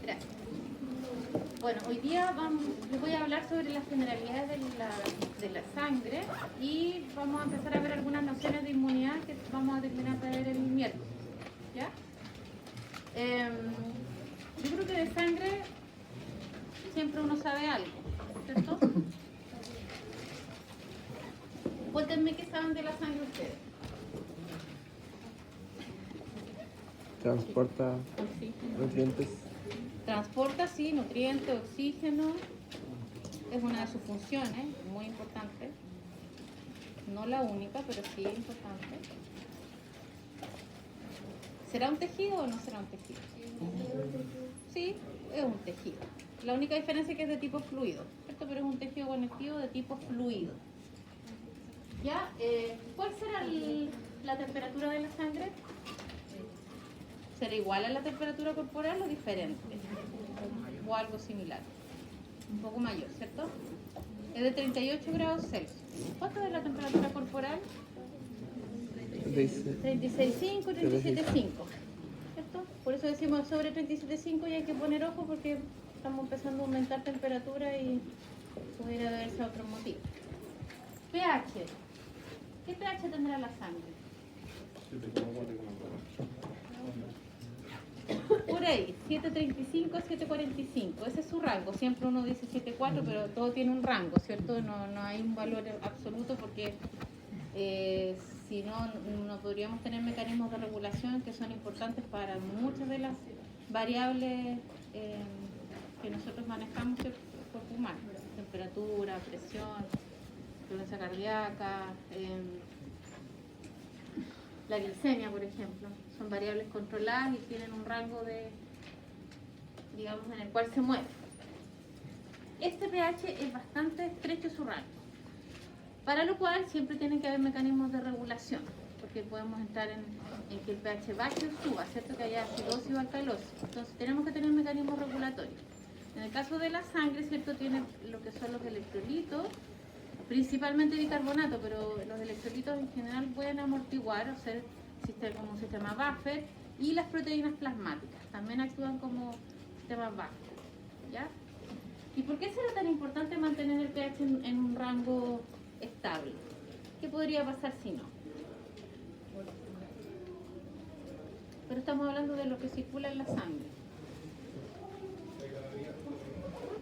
Gracias. Bueno, hoy día les voy a hablar sobre las generalidades de la sangre y vamos a empezar a ver algunas nociones de inmunidad que vamos a terminar de ver el miércoles. ¿Ya? Yo creo que de sangre siempre uno sabe algo, ¿cierto? Cuéntenme qué saben de la sangre ustedes. Transporta nutrientes. Transporta, sí, nutrientes, oxígeno. Es una de sus funciones, muy importante. No la única, pero sí importante. ¿Será un tejido o no será un tejido? Sí, es un tejido. La única diferencia es que es de tipo fluido, ¿cierto? Pero es un tejido conectivo de tipo fluido. ¿Ya? ¿Cuál será la temperatura de la sangre? ¿Será igual a la temperatura corporal o diferente? O algo similar. Un poco mayor, ¿cierto? Es de 38 grados Celsius. ¿Cuánto es la temperatura corporal? 36,5, 37,5. ¿Cierto? Por eso decimos sobre 37,5 y hay que poner ojo porque estamos empezando a aumentar temperatura y pudiera deberse a otro motivo. pH. ¿Qué pH tendrá la sangre? Por ahí, 7.35 a 7.45, ese es su rango. Siempre uno dice 7.4, pero todo tiene un rango, ¿cierto? No hay un valor absoluto porque si no, no podríamos tener mecanismos de regulación que son importantes para muchas de las variables que nosotros manejamos en el cuerpo humano. Temperatura, presión, frecuencia cardíaca, la glicemia, por ejemplo. Son variables controladas y tienen un rango de, digamos, en el cual se mueve. Este pH es bastante estrecho su rango, para lo cual siempre tienen que haber mecanismos de regulación, porque podemos entrar en que el pH baje o suba, ¿cierto? Que haya acidosis o alcalosis. Entonces tenemos que tener mecanismos regulatorios. En el caso de la sangre, ¿cierto? Tiene lo que son los electrolitos, principalmente bicarbonato, pero los electrolitos en general pueden amortiguar o ser como un sistema buffer, y las proteínas plasmáticas también actúan como sistemas buffer. ¿Ya? ¿Y por qué será tan importante mantener el pH en un rango estable? ¿Qué podría pasar si no? Pero estamos hablando de lo que circula en la sangre.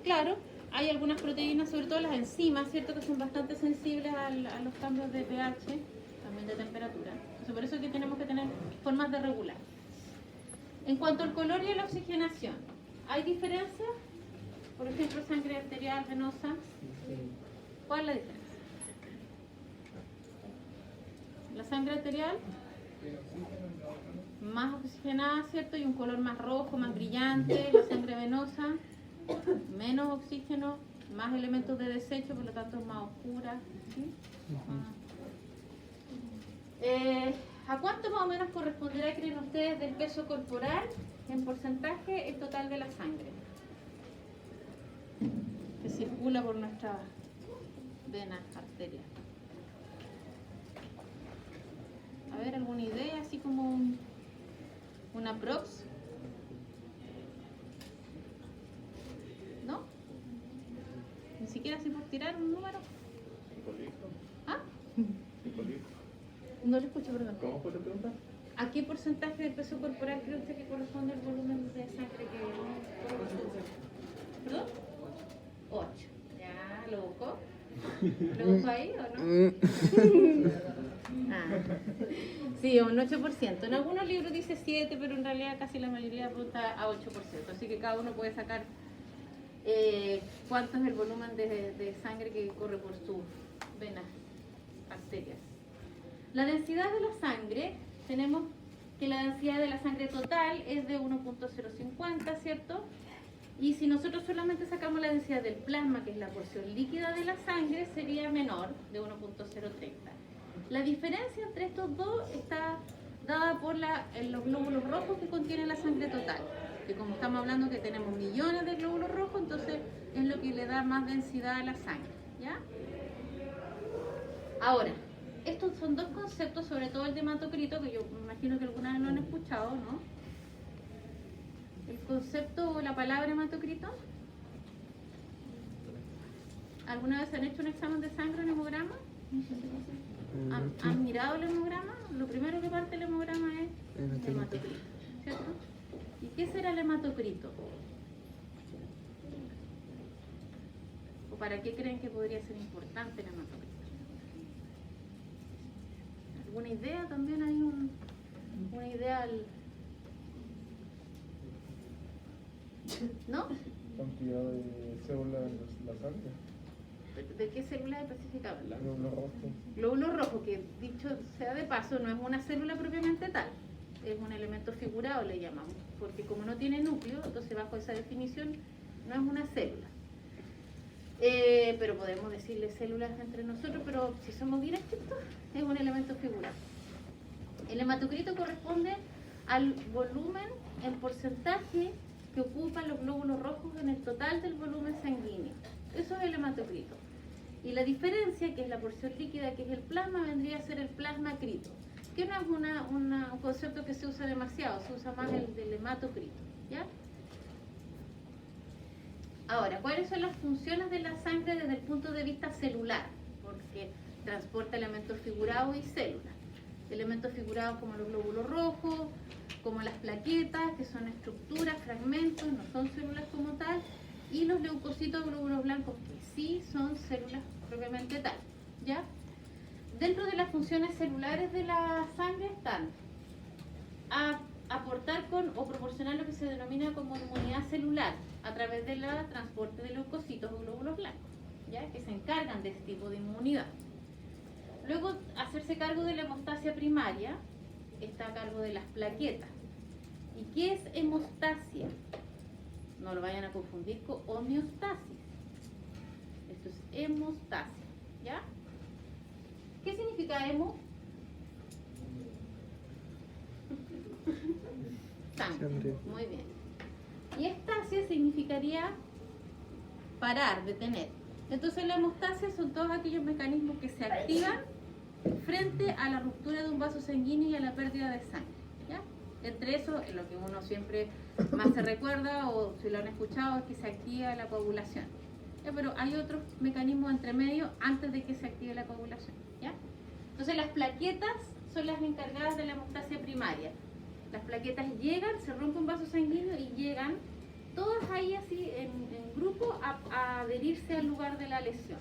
Claro, hay algunas proteínas, sobre todo las enzimas, ¿cierto?, que son bastante sensibles a los cambios de pH, también de temperatura. Entonces, por eso es que tenemos que tener formas de regular. En cuanto al color y a la oxigenación, ¿hay diferencias? Por ejemplo, sangre arterial, venosa. ¿Cuál es la diferencia? La sangre arterial, más oxigenada, ¿cierto? Y un color más rojo, más brillante. La sangre venosa, menos oxígeno, más elementos de desecho, por lo tanto más oscura. ¿Sí? ¿A cuánto más o menos corresponderá, creen ustedes, del peso corporal en porcentaje el total de la sangre que circula por nuestras venas arteriales? A ver, ¿alguna idea? Así como una aprox. ¿No? Ni siquiera así por tirar un número. ¿Ah? No le escucho, perdón. ¿Cómo fue la pregunta? ¿A qué porcentaje del peso corporal cree usted que corresponde el volumen de sangre que... ¿Perdón? 8. Ya, ¿lo buscó? ¿Lo buscó ahí o no? Sí, un 8%. En algunos libros dice 7, pero en realidad casi la mayoría apunta a 8%. Así que cada uno puede sacar cuánto es el volumen de sangre que corre por sus venas, arterias. La densidad de la sangre, tenemos que la densidad de la sangre total es de 1.050, ¿cierto? Y si nosotros solamente sacamos la densidad del plasma, que es la porción líquida de la sangre, sería menor, de 1.030. La diferencia entre estos dos está dada por los glóbulos rojos que contiene la sangre total. Que como estamos hablando que tenemos millones de glóbulos rojos, entonces es lo que le da más densidad a la sangre. ¿Ya? Ahora, estos son dos conceptos, sobre todo el de hematocrito, que yo me imagino que alguna vez lo han escuchado, ¿no? el concepto o la palabra hematocrito? ¿Alguna vez han hecho un examen de sangre en hemograma? ¿Han mirado el hemograma? Lo primero que parte el hemograma es el hematocrito, ¿cierto? ¿Y qué será el hematocrito? ¿O para qué creen que podría ser importante el hematocrito? ¿Alguna idea? También hay una idea ¿no? Cantidad de células en la sangre. ¿De qué célula específicamente? Glóbulos rojos. Glóbulo rojo, que dicho sea de paso, no es una célula propiamente tal, es un elemento figurado, le llamamos, porque como no tiene núcleo, entonces bajo esa definición no es una célula. Pero podemos decirle células entre nosotros, pero si somos bien estrictos, es un elemento figurado. El hematocrito corresponde al volumen en porcentaje que ocupan los glóbulos rojos en el total del volumen sanguíneo. Eso es el hematocrito. Y la diferencia, que es la porción líquida, que es el plasma, vendría a ser el plasmacrito, que no es un concepto que se usa demasiado, se usa más el del hematocrito, ¿ya? Ahora, ¿cuáles son las funciones de la sangre desde el punto de vista celular? Porque transporta elementos figurados y células. Elementos figurados como los glóbulos rojos, como las plaquetas, que son estructuras, fragmentos, no son células como tal, y los leucocitos, glóbulos blancos, que sí son células propiamente tal, ¿ya? Dentro de las funciones celulares de la sangre están aportar con o proporcionar lo que se denomina como inmunidad celular a través del transporte de leucocitos o glóbulos blancos, ¿ya? Que se encargan de este tipo de inmunidad. Luego, hacerse cargo de la hemostasia primaria, está a cargo de las plaquetas. ¿Y qué es hemostasia? No lo vayan a confundir con homeostasis. Esto es hemostasia, ¿ya? ¿Qué significa hemo? Sangre. Muy bien. Y estasia significaría parar, detener. Entonces la hemostasia son todos aquellos mecanismos que se activan frente a la ruptura de un vaso sanguíneo y a la pérdida de sangre, ¿ya? Entre eso, en lo que uno siempre más se recuerda, o si lo han escuchado, es que se activa la coagulación, ¿ya? Pero hay otros mecanismos entre medio antes de que se active la coagulación, ¿ya? Entonces las plaquetas son las encargadas de la hemostasia primaria. Las plaquetas llegan, se rompe un vaso sanguíneo y llegan todas ahí así en grupo a adherirse al lugar de la lesión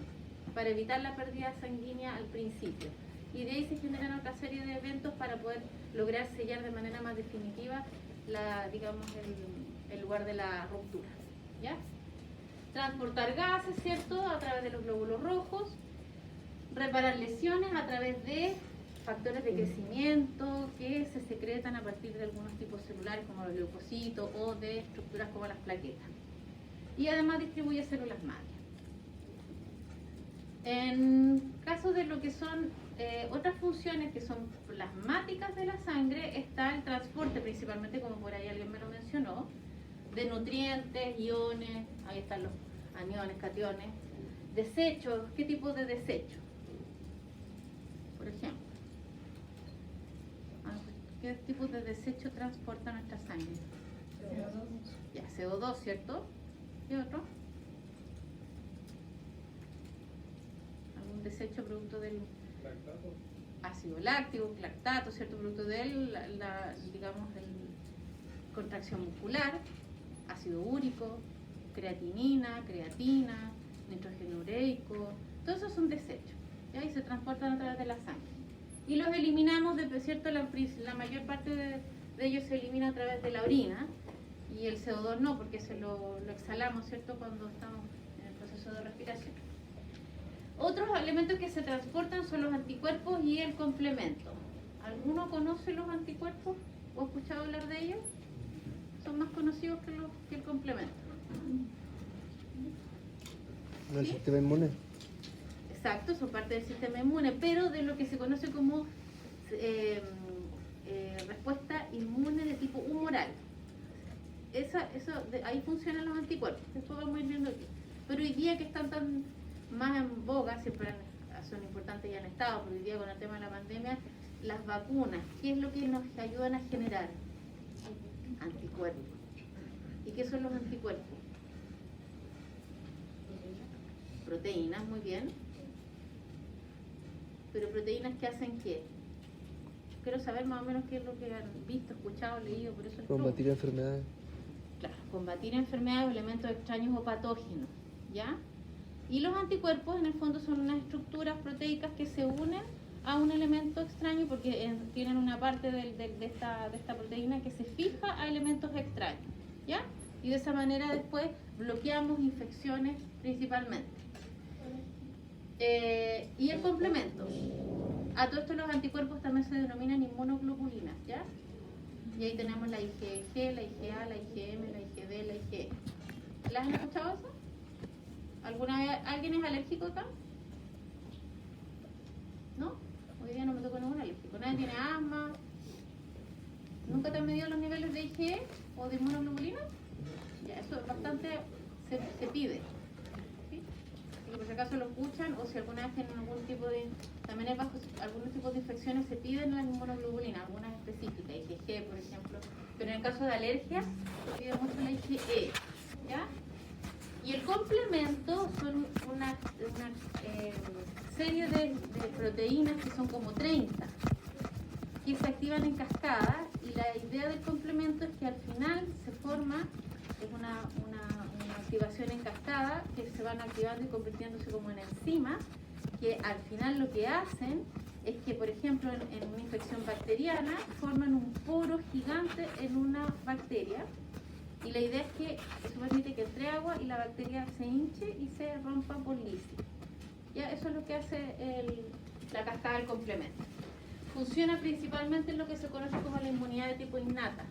para evitar la pérdida sanguínea al principio. Y de ahí se generan otra serie de eventos para poder lograr sellar de manera más definitiva el lugar de la ruptura, ¿ya? Transportar gases, ¿cierto?, a través de los glóbulos rojos. Reparar lesiones a través de factores de crecimiento que se secretan a partir de algunos tipos celulares como los leucocitos o de estructuras como las plaquetas. Y además distribuye células madre. En caso de lo que son otras funciones que son plasmáticas de la sangre, está el transporte principalmente, como por ahí alguien me lo mencionó, de nutrientes, iones, ahí están los aniones, cationes, desechos. ¿Qué tipo de desechos? Por ejemplo, ¿qué tipo de desecho transporta nuestra sangre? CO2. Ya, CO2, ¿cierto? ¿Y otro? ¿Algún desecho producto del Lactato. Ácido láctico, lactato, ¿cierto? Producto de él, contracción muscular, ácido úrico, creatinina, creatina, nitrógeno ureico, todos esos son desechos, ¿ya? Y se transportan a través de la sangre. Y los eliminamos, ¿cierto? La mayor parte de ellos se elimina a través de la orina, y el CO2 no, porque se lo exhalamos, ¿cierto?, cuando estamos en el proceso de respiración. Otros elementos que se transportan son los anticuerpos y el complemento. ¿Alguno conoce los anticuerpos o ha escuchado hablar de ellos? Son más conocidos que el complemento. ¿No el ¿Sí? sistema inmune? Exacto, son parte del sistema inmune, pero de lo que se conoce como respuesta inmune de tipo humoral. Ahí funcionan los anticuerpos, después vamos a ir viendo aquí. Pero hoy día que están tan más en boga, siempre son importantes y han estado, pero hoy día con el tema de la pandemia, las vacunas, ¿qué es lo que nos ayudan a generar? Anticuerpos. ¿Y qué son los anticuerpos? Proteínas, muy bien. Pero proteínas que hacen qué? Quiero saber más o menos qué es lo que han visto, escuchado, leído, por eso les Combatir enfermedades. Claro, combatir enfermedades o elementos extraños o patógenos, ¿ya? Y los anticuerpos en el fondo son unas estructuras proteicas que se unen a un elemento extraño porque tienen una parte de esta proteína que se fija a elementos extraños, ¿ya? Y de esa manera después bloqueamos infecciones principalmente. Y el complemento. A todo esto los anticuerpos también se denominan inmunoglobulinas, ¿ya? Y ahí tenemos la IgG, la IgA, la IgM, la IgD, la IgE. ¿Las han escuchado eso? ¿Alguna vez alguien es alérgico acá? ¿No? Hoy día no me tocó ningún alérgico. ¿Nadie tiene asma? ¿Nunca te han medido los niveles de IgE o de inmunoglobulina? Ya, eso es bastante, se pide. ¿Sí? Y por si acaso lo escuchan o si alguna vez tienen algún tipo de, también hay bajo algunos tipos de infecciones se piden las inmunoglobulinas, algunas específicas, IgG por ejemplo, pero en el caso de alergias se pide mucho la IgE, ¿ya? Y el complemento son una serie de proteínas que son como 30 que se activan en cascada y la idea del complemento es que al final se forma es una activación en cascada que se van activando y convirtiéndose como en enzimas que al final lo que hacen es que, por ejemplo, en una infección bacteriana forman un poro gigante en una bacteria y la idea es que eso permite que entre agua y la bacteria se hinche y se rompa por lisis. ¿Ya? Eso es lo que hace la cascada del complemento. Funciona principalmente en lo que se conoce como la inmunidad de tipo innata,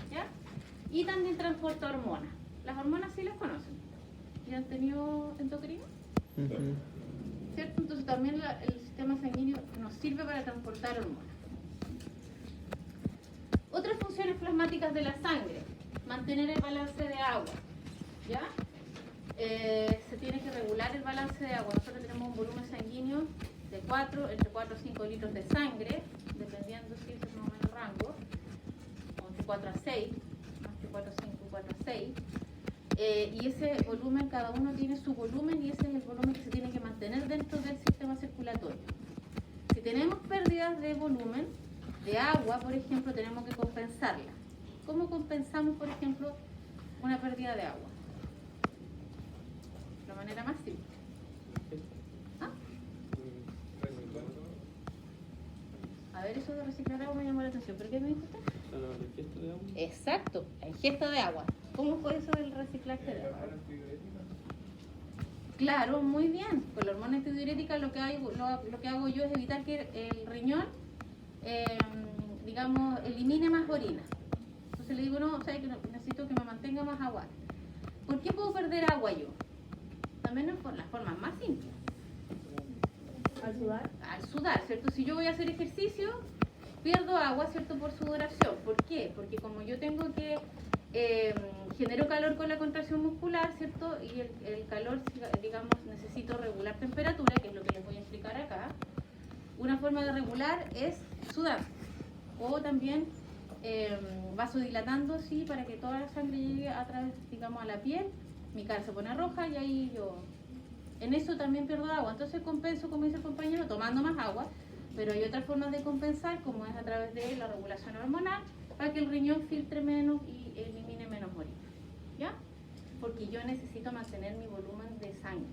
¿ya? Y también transporta hormonas. Las hormonas sí las conocen. ¿Ya han tenido endocrino? ¿Cierto? Entonces también el sistema sanguíneo nos sirve para transportar hormonas. Otras funciones plasmáticas de la sangre. Mantener el balance de agua, ¿ya? Se tiene que regular el balance de agua. Nosotros tenemos un volumen sanguíneo de entre 4 a 5 litros de sangre, dependiendo si es más o menos el rango, o entre 4 a 6, más que 4 a 5, 4 a 6. Y ese volumen, cada uno tiene su volumen y ese es el volumen que se tiene que mantener dentro del sistema circulatorio. Si tenemos pérdidas de volumen, de agua, por ejemplo, tenemos que compensarla. ¿Cómo compensamos, por ejemplo, una pérdida de agua? De la manera más simple. ¿Ah? A ver, eso de reciclar agua me llamó la atención. ¿Pero qué me dijo usted? ¿La ingesta de agua? Exacto, la ingesta de agua. ¿Cómo fue eso del reciclaje de agua? Claro, muy bien. Con la hormona antidiurética lo que hago yo es evitar que el riñón, digamos, elimine más orina. Entonces le digo, no, o sea, que necesito que me mantenga más agua. ¿Por qué puedo perder agua yo? También es por las formas más simples. ¿Al sudar? Al sudar, ¿cierto? Si yo voy a hacer ejercicio, pierdo agua, ¿cierto? Por sudoración. ¿Por qué? Porque como yo tengo que genero calor con la contracción muscular, ¿cierto? Y el calor, digamos, necesito regular temperatura, que es lo que les voy a explicar acá. Una forma de regular es sudar. O también vasodilatando, sí, para que toda la sangre llegue a través, digamos, a la piel. Mi cara se pone roja y ahí yo... En eso también pierdo agua. Entonces compenso, como dice el compañero, tomando más agua. Pero hay otras formas de compensar, como es a través de la regulación hormonal, para que el riñón filtre menos y elimine menos orina. ¿Ya? Porque yo necesito mantener mi volumen de sangre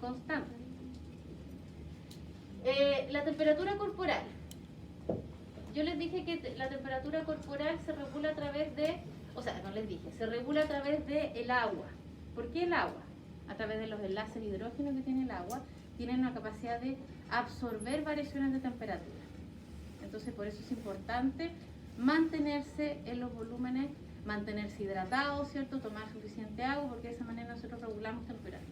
constante. La temperatura corporal. Yo les dije que la temperatura corporal se regula a través de, o sea, no les dije, se regula a través del agua. ¿Por qué el agua? A través de los enlaces de hidrógeno que tiene el agua, tienen una capacidad de absorber variaciones de temperatura. Entonces, por eso es importante mantenerse en los volúmenes, mantenerse hidratado, ¿cierto? Tomar suficiente agua, porque de esa manera nosotros regulamos temperatura.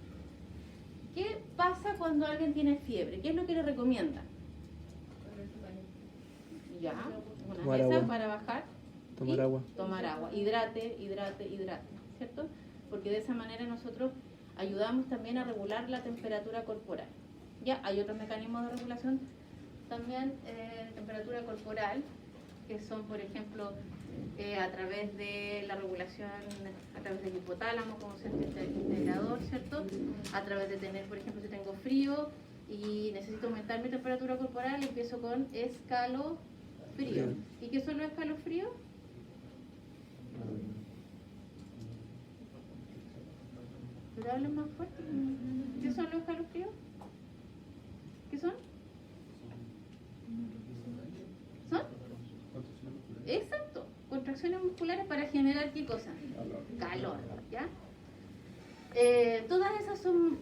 ¿Qué pasa cuando alguien tiene fiebre? ¿Qué es lo que le recomienda? Ya, una de esas para bajar. Tomar agua. Tomar agua. Hidrate, ¿cierto? Porque de esa manera nosotros ayudamos también a regular la temperatura corporal. Ya, hay otros mecanismos de regulación también, temperatura corporal, que son, por ejemplo, a través de la regulación, a través del hipotálamo como centro integrador, ¿cierto? A través de tener, por ejemplo, si tengo frío y necesito aumentar mi temperatura corporal, empiezo con escalofrío. ¿Y qué son los escalofríos? ¿Pero hablen más fuerte? ¿Qué son los escalofríos? ¿Qué son? ¿Son? Exacto, contracciones musculares para generar ¿qué cosa? Calor, ¿ya? Todas esas son,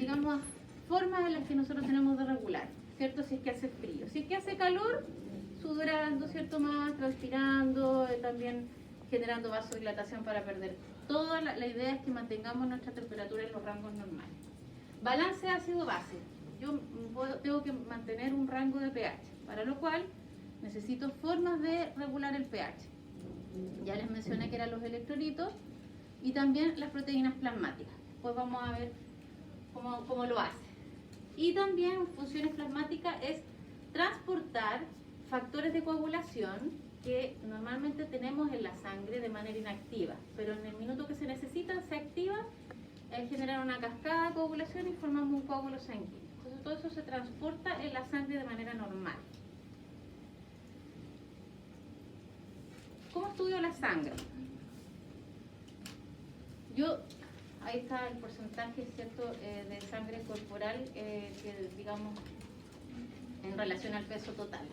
digamos, formas en las que nosotros tenemos de regular, ¿cierto? Si es que hace frío. Si es que hace calor, sudorando, ¿cierto? Más, transpirando, también generando vasodilatación para perder. Toda la idea es que mantengamos nuestra temperatura en los rangos normales. Balance ácido-base. Yo tengo que mantener un rango de pH, para lo cual necesito formas de regular el pH. Ya les mencioné que eran los electrolitos y también las proteínas plasmáticas. Después vamos a ver cómo lo hace. Y también funciones plasmáticas es transportar factores de coagulación que normalmente tenemos en la sangre de manera inactiva, pero en el minuto que se necesitan se activa, generar una cascada de coagulación y formamos un coágulo sanguíneo. Entonces todo eso se transporta en la sangre de manera normal. ¿Cómo estudio la sangre? Ahí está el porcentaje, ¿cierto?, de sangre corporal, que digamos, en relación al peso total.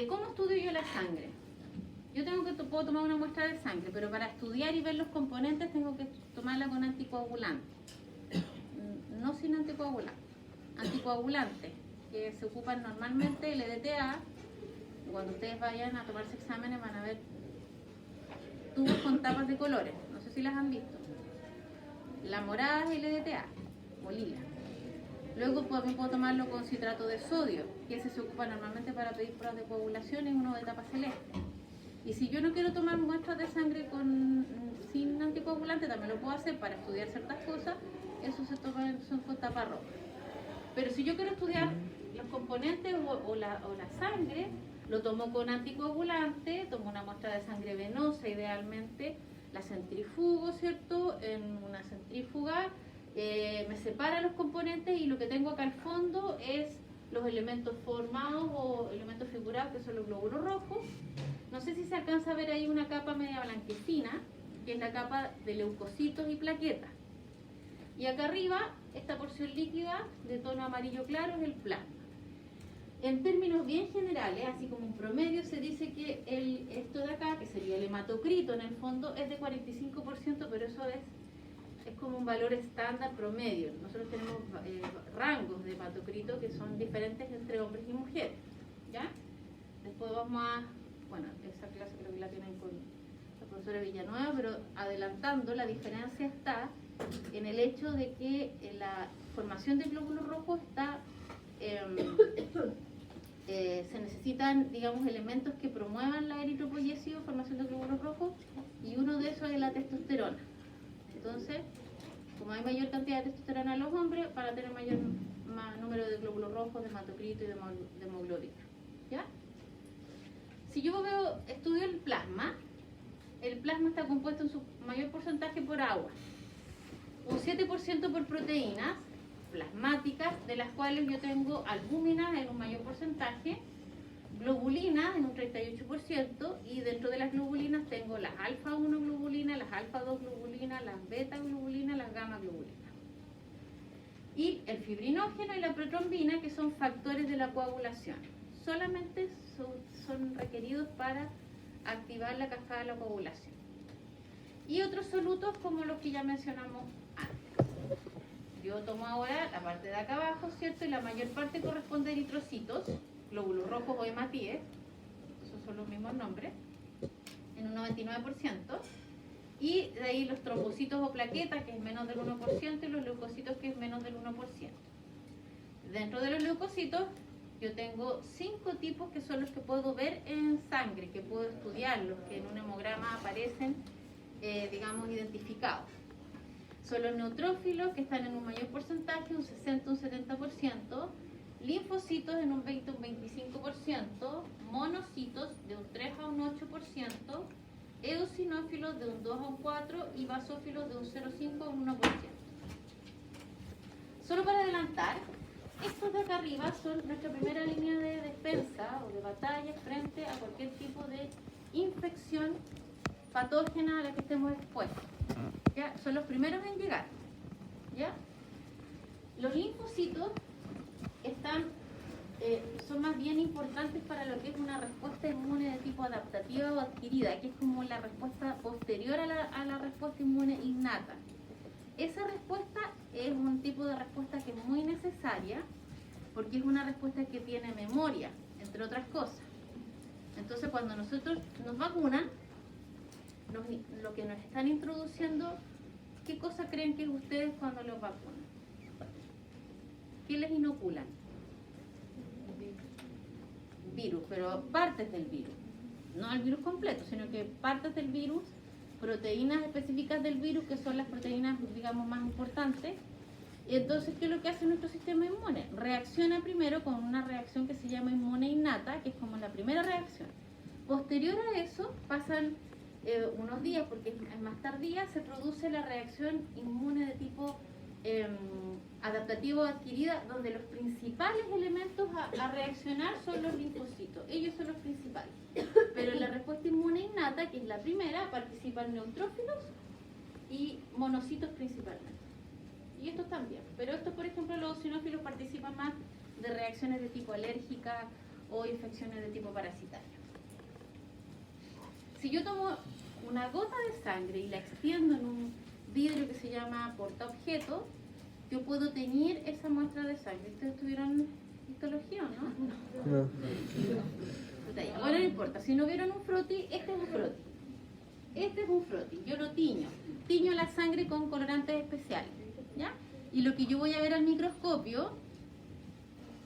¿Cómo estudio yo la sangre? Yo puedo tomar una muestra de sangre, pero para estudiar y ver los componentes tengo que tomarla con anticoagulante. No sin anticoagulante. Anticoagulantes que se ocupan normalmente, el EDTA. Cuando ustedes vayan a tomarse exámenes van a ver tubos con tapas de colores. No sé si las han visto. La morada es el EDTA o lila. Luego también puedo tomarlo con citrato de sodio, que ese se ocupa normalmente para pedir pruebas de coagulación, es uno de tapa celeste. Y si yo no quiero tomar muestras de sangre sin anticoagulante, también lo puedo hacer para estudiar ciertas cosas, eso se toma son con tapa roja. Pero si yo quiero estudiar los componentes o la sangre, lo tomo con anticoagulante, tomo una muestra de sangre venosa idealmente, la centrifugo, ¿cierto? En una centrífuga. Me separa los componentes y lo que tengo acá al fondo es los elementos formados o elementos figurados, que son los glóbulos rojos. No sé si se alcanza a ver ahí una capa media blanquecina, que es la capa de leucocitos y plaquetas. Y acá arriba, esta porción líquida de tono amarillo claro es el plasma. En términos bien generales, así como un promedio, se dice que esto de acá, que sería el hematocrito en el fondo, es de 45%, pero eso es como un valor estándar promedio. Nosotros tenemos rangos de hematocrito que son diferentes entre hombres y mujeres, ¿ya? Después vamos bueno, esa clase creo que la tienen con la profesora Villanueva, pero adelantando, la diferencia está en el hecho de que la formación de glóbulos rojos está, se necesitan, digamos, elementos que promuevan la eritropoyesis o formación de glóbulos rojos, y uno de esos es la testosterona. Entonces, como hay mayor cantidad de testosterona en los hombres, para tener mayor número de glóbulos rojos, de hematocrito y de hemoglobina. ¿Ya? Si yo estudio el plasma está compuesto en su mayor porcentaje por agua, un 7% por proteínas plasmáticas, de las cuales yo tengo albúminas en un mayor porcentaje, globulinas en un 38%, y dentro de las globulinas tengo las alfa-1 globulinas, las alfa-2 globulinas, las beta-globulinas, las gamma-globulinas. Y el fibrinógeno y la protrombina, que son factores de la coagulación. Solamente son requeridos para activar la cascada de la coagulación. Y otros solutos como los que ya mencionamos antes. Yo tomo ahora la parte de acá abajo, ¿cierto? Y la mayor parte corresponde a eritrocitos, glóbulos rojos o hematíes, esos son los mismos nombres, en un 99%, y de ahí los trombocitos o plaquetas, que es menos del 1%, y los leucocitos, que es menos del 1%. Dentro de los leucocitos, yo tengo 5 tipos que son los que puedo ver en sangre, que puedo estudiar, los que en un hemograma aparecen, digamos, identificados. Son los neutrófilos, que están en un mayor porcentaje, un 60, un 70%, linfocitos en un 20 o un 25%, monocitos de un 3 a un 8%, eosinófilos de un 2 a un 4% y basófilos de un 0,5 a un 1%. Solo para adelantar, estos de acá arriba son nuestra primera línea de defensa o de batalla frente a cualquier tipo de infección patógena a la que estemos expuestos. ¿Ya? Son los primeros en llegar. ¿Ya? Los linfocitos son más bien importantes para lo que es una respuesta inmune de tipo adaptativa o adquirida, que es como la respuesta posterior a la respuesta inmune innata. Esa respuesta es un tipo de respuesta que es muy necesaria porque es una respuesta que tiene memoria, entre otras cosas. Entonces, cuando nosotros nos vacunan, lo que nos están introduciendo, ¿qué cosa creen que es ustedes cuando los vacunan? ¿Qué les inoculan? Virus, pero partes del virus. No el virus completo, sino que partes del virus, proteínas específicas del virus, que son las proteínas, digamos, más importantes. Y entonces, ¿qué es lo que hace nuestro sistema inmune? Reacciona primero con una reacción que se llama inmune innata, que es como la primera reacción. Posterior a eso, pasan unos días, porque es más tardía, se produce la reacción inmune de tipo adaptativo adquirida, donde los principales elementos a reaccionar son los linfocitos. Ellos son los principales. Pero en la respuesta inmune innata, que es la primera, participan neutrófilos y monocitos principalmente. Y estos también. Pero estos, por ejemplo, los eosinófilos participan más de reacciones de tipo alérgica o infecciones de tipo parasitario. Si yo tomo una gota de sangre y la extiendo en un vidrio que se llama portaobjeto, yo puedo teñir esa muestra de sangre. ¿Ustedes tuvieron histología o no? No. Bueno, no importa. Si no vieron un froti, este es un froti. Este es un froti. Yo lo tiño. Tiño la sangre con colorantes especiales. ¿Ya? Y lo que yo voy a ver al microscopio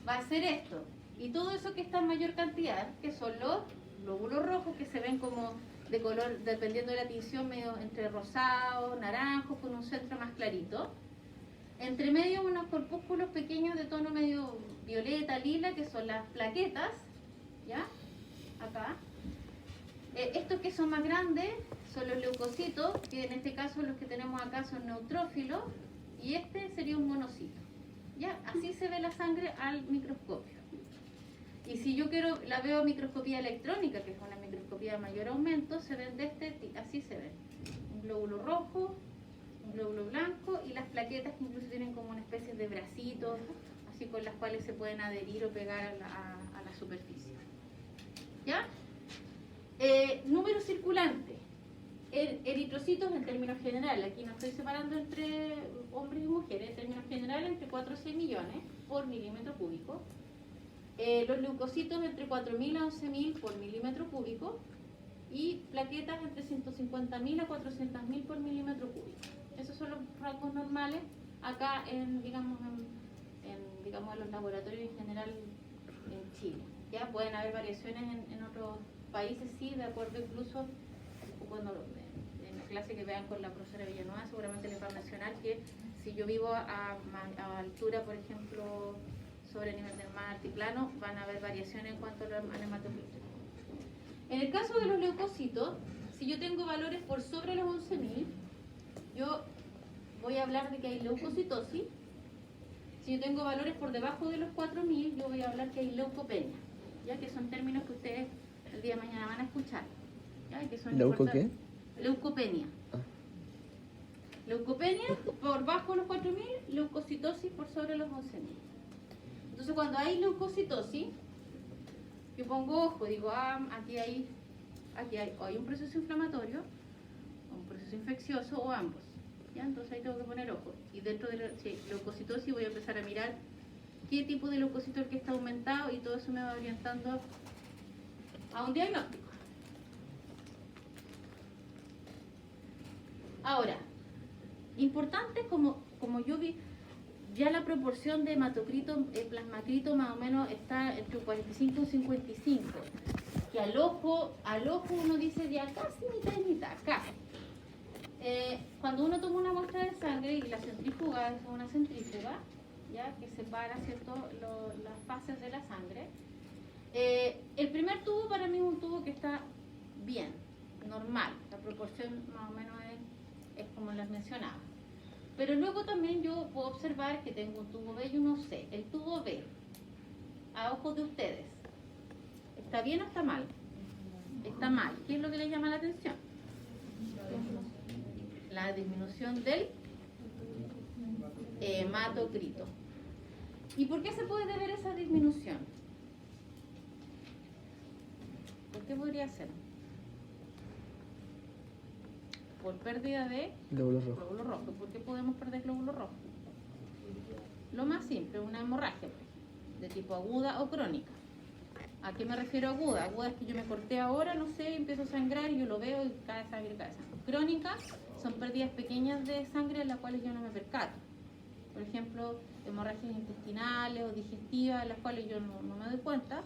va a ser esto. Y todo eso que está en mayor cantidad, que son los glóbulos rojos, que se ven como de color, dependiendo de la tinción, medio entre rosado, naranjo, con un centro más clarito. Entre medio unos corpúsculos pequeños de tono medio violeta, lila, que son las plaquetas, ¿ya? Acá. Estos que son más grandes son los leucocitos, que en este caso los que tenemos acá son neutrófilos, y este sería un monocito. ¿Ya? Así se ve la sangre al microscopio. Y si yo la veo a microscopía electrónica, que es una microscopía de mayor aumento, se ven así se ven. Un glóbulo rojo, un glóbulo blanco y las plaquetas que incluso tienen como una especie de bracitos, así con las cuales se pueden adherir o pegar a la superficie. ¿Ya? Número circulante. Eritrocitos en términos generales, aquí no estoy separando entre hombres y mujeres, en términos generales entre 4 a 6 millones por milímetro cúbico. Los leucocitos entre 4.000 a 11.000 por milímetro cúbico y plaquetas entre 150.000 a 400.000 por milímetro cúbico. Esos son los rangos normales acá digamos, en los laboratorios en general en Chile. Ya pueden haber variaciones en otros países, sí, de acuerdo incluso cuando en la clase que vean con la profesora Villanueva seguramente les va a mencionar que si yo vivo a altura, por ejemplo, sobre el nivel del mar altiplano, van a haber variaciones en cuanto al hematocrito. En el caso de los leucocitos, si yo tengo valores por sobre los 11.000, yo voy a hablar de que hay leucocitosis. Si yo tengo valores por debajo de los 4.000, yo voy a hablar que hay leucopenia, ya que son términos que ustedes el día de mañana van a escuchar. ¿Ya? Que son ¿Leuco qué? Leucopenia. Ah. Leucopenia por bajo de los 4.000, leucocitosis por sobre los 11.000. Entonces, cuando hay leucocitosis, yo pongo ojo, digo, aquí hay un proceso inflamatorio, un proceso infeccioso o ambos. ¿Ya? Entonces ahí tengo que poner ojo. Y dentro de la leucocitosis voy a empezar a mirar qué tipo de leucocito es el que está aumentado y todo eso me va orientando a un diagnóstico. Ahora, importante como yo vi, ya la proporción de hematocrito, plasmacrito más o menos está entre 45 y 55, que al ojo uno dice ya casi mitad y mitad, casi. Cuando uno toma una muestra de sangre y la centrífuga es una centrífuga, ¿ya? Que separa, ¿cierto?, las fases de la sangre. El primer tubo para mí es un tubo que está bien, normal, la proporción más o menos es como les mencionaba. Pero luego también yo puedo observar que tengo un tubo B y uno C. El tubo B, a ojos de ustedes, ¿está bien o está mal? Está mal. ¿Qué es lo que les llama la atención? La disminución del hematocrito. ¿Y por qué se puede deber esa disminución? ¿Por qué podría ser? Por pérdida de Glóbulos rojos. glóbulos rojos. ¿Por qué podemos perder glóbulos rojos? Lo más simple, una hemorragia, por ejemplo, de tipo aguda o crónica. ¿A qué me refiero aguda? Aguda es que yo me corté ahora, no sé, empiezo a sangrar y yo lo veo y cae sangre, cae sangre. Crónica son pérdidas pequeñas de sangre en las cuales yo no me percato. Por ejemplo, hemorragias intestinales o digestivas en las cuales yo no me doy cuenta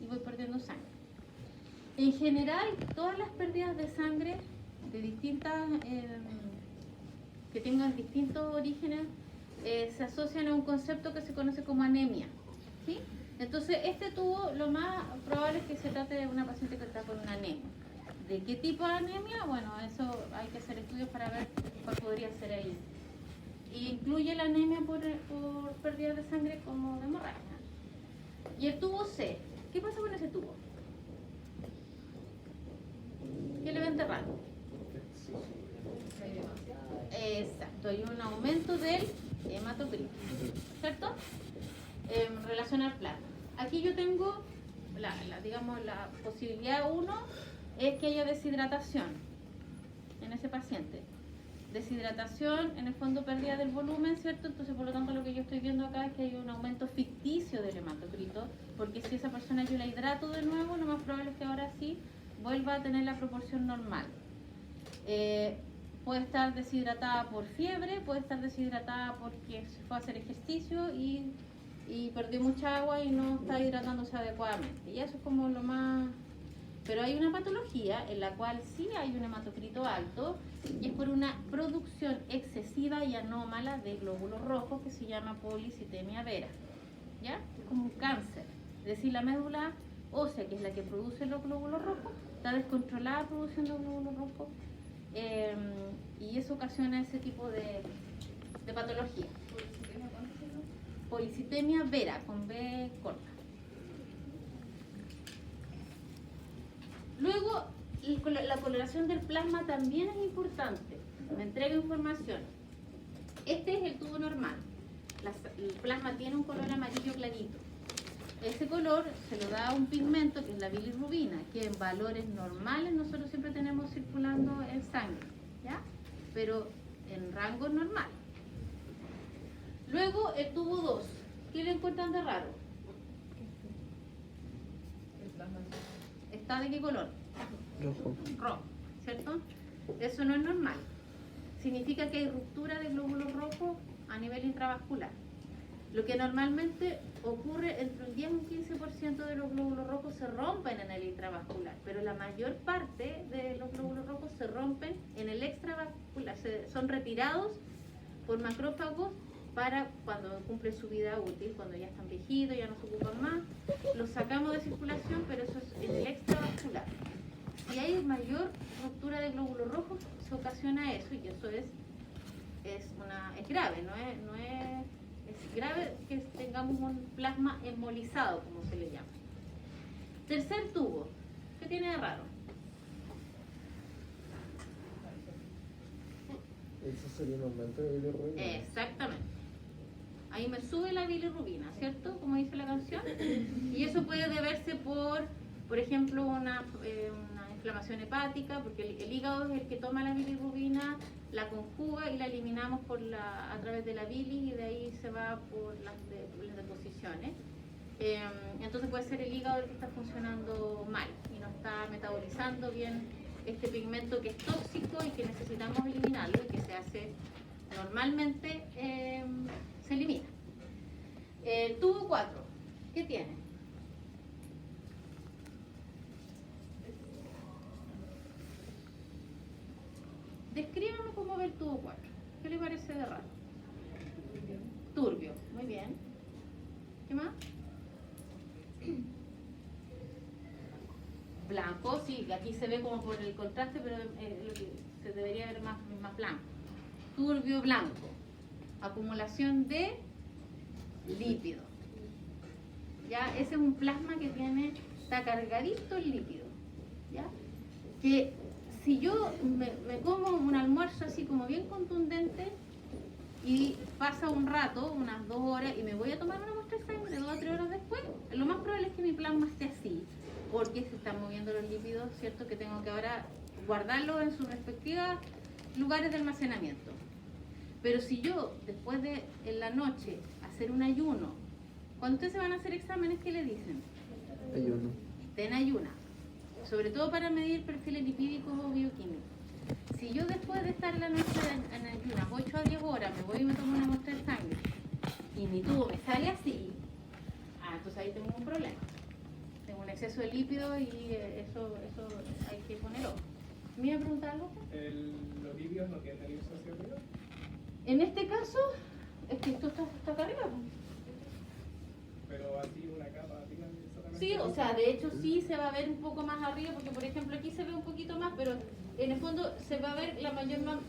y voy perdiendo sangre. En general, todas las pérdidas de sangre de distintas, que tengan distintos orígenes, se asocian a un concepto que se conoce como anemia, ¿sí? Entonces, este tubo, lo más probable es que se trate de una paciente que está con una anemia. ¿De qué tipo de anemia? Bueno, eso hay que hacer estudios para ver cuál podría ser el. Y incluye la anemia por pérdida de sangre como de hemorragia. Y el tubo C, ¿qué pasa con ese tubo? ¿Qué le va enterrando? Exacto, hay un aumento del hematocrito, ¿cierto? En relación al plasma. Aquí yo tengo, digamos, la posibilidad 1 es que haya deshidratación en ese paciente. Deshidratación, en el fondo pérdida del volumen, ¿cierto? Entonces, por lo tanto, lo que yo estoy viendo acá es que hay un aumento ficticio del hematocrito, porque si esa persona yo la hidrato de nuevo, lo más probable es que ahora sí vuelva a tener la proporción normal. Puede estar deshidratada por fiebre, puede estar deshidratada porque se fue a hacer ejercicio y perdió mucha agua y no está hidratándose adecuadamente. Y eso es como lo más. Pero hay una patología en la cual sí hay un hematocrito alto y es por una producción excesiva y anómala de glóbulos rojos que se llama policitemia vera, ¿ya? Es como un cáncer. Es decir, la médula ósea, que es la que produce los glóbulos rojos, está descontrolada produciendo glóbulos rojos y eso ocasiona ese tipo de patología. Policitemia vera, con B corta. Luego, la coloración del plasma también es importante. Me entrega información. Este es el tubo normal. El plasma tiene un color amarillo clarito. Ese color se lo da un pigmento que es la bilirrubina, que en valores normales nosotros siempre tenemos circulando en sangre, ¿ya? Pero en rango normal. Luego el tubo 2. ¿Qué le encuentran de raro? ¿Está de qué color? Rojo. Rojo, ¿cierto? Eso no es normal. Significa que hay ruptura de glóbulos rojos a nivel intravascular. Lo que normalmente ocurre, entre un 10 y un 15% de los glóbulos rojos se rompen en el intravascular, pero la mayor parte de los glóbulos rojos se rompen en el extravascular, son retirados por macrófagos para cuando cumple su vida útil, cuando ya están viejitos, ya no se ocupan más, los sacamos de circulación, pero eso es en el extravascular. Si hay mayor ruptura de glóbulos rojos, se ocasiona eso, y eso es grave, es grave que tengamos un plasma embolizado, como se le llama. Tercer tubo, ¿qué tiene de raro? Eso sería un aumento de bilirrubina. Exactamente. Ahí me sube la bilirrubina, ¿cierto? Como dice la canción. Y eso puede deberse por ejemplo, una inflamación hepática, porque el hígado es el que toma la bilirrubina, la conjuga y la eliminamos a través de la bilis y de ahí se va por las deposiciones. Entonces puede ser el hígado el que está funcionando mal y no está metabolizando bien este pigmento que es tóxico y que necesitamos eliminarlo y que se hace normalmente, se elimina. El tubo 4, ¿qué tiene? Descríbame cómo ve el tubo 4. ¿Qué le parece de raro? turbio. Muy bien. ¿Qué más? Blanco, sí, aquí se ve como por el contraste, pero lo que se debería ver más blanco. Turbio, blanco. Acumulación de lípido. ¿Ya? Ese es un plasma que está cargadito el lípido. ¿Ya? Que si yo me como un almuerzo así como bien contundente y pasa un rato, unas 2 horas, y me voy a tomar una muestra de sangre 2 o 3 horas después, lo más probable es que mi plasma esté así, porque se están moviendo los lípidos, ¿cierto? Que tengo que ahora guardarlos en sus respectivos lugares de almacenamiento. Pero si yo, después de en la noche, hacer un ayuno, cuando ustedes se van a hacer exámenes, ¿qué le dicen? Ayuno. Ten ayuna, sobre todo para medir perfiles lipídicos o bioquímicos. Si yo después de estar en la noche en ayunas 8 a 10 horas me voy y me tomo una muestra de sangre y mi tubo me sale así, entonces ahí tengo un problema. Tengo un exceso de lípido y eso hay que ponerlo. ¿Me iba a preguntar algo? ¿Los lípidos no tienden a irse hacia arriba? En este caso, es que esto está acá arriba. Pero así una capa, díganme exactamente. Sí, o sea, de hecho sí se va a ver un poco más arriba, porque por ejemplo aquí se ve un poquito más, pero en el fondo se va a ver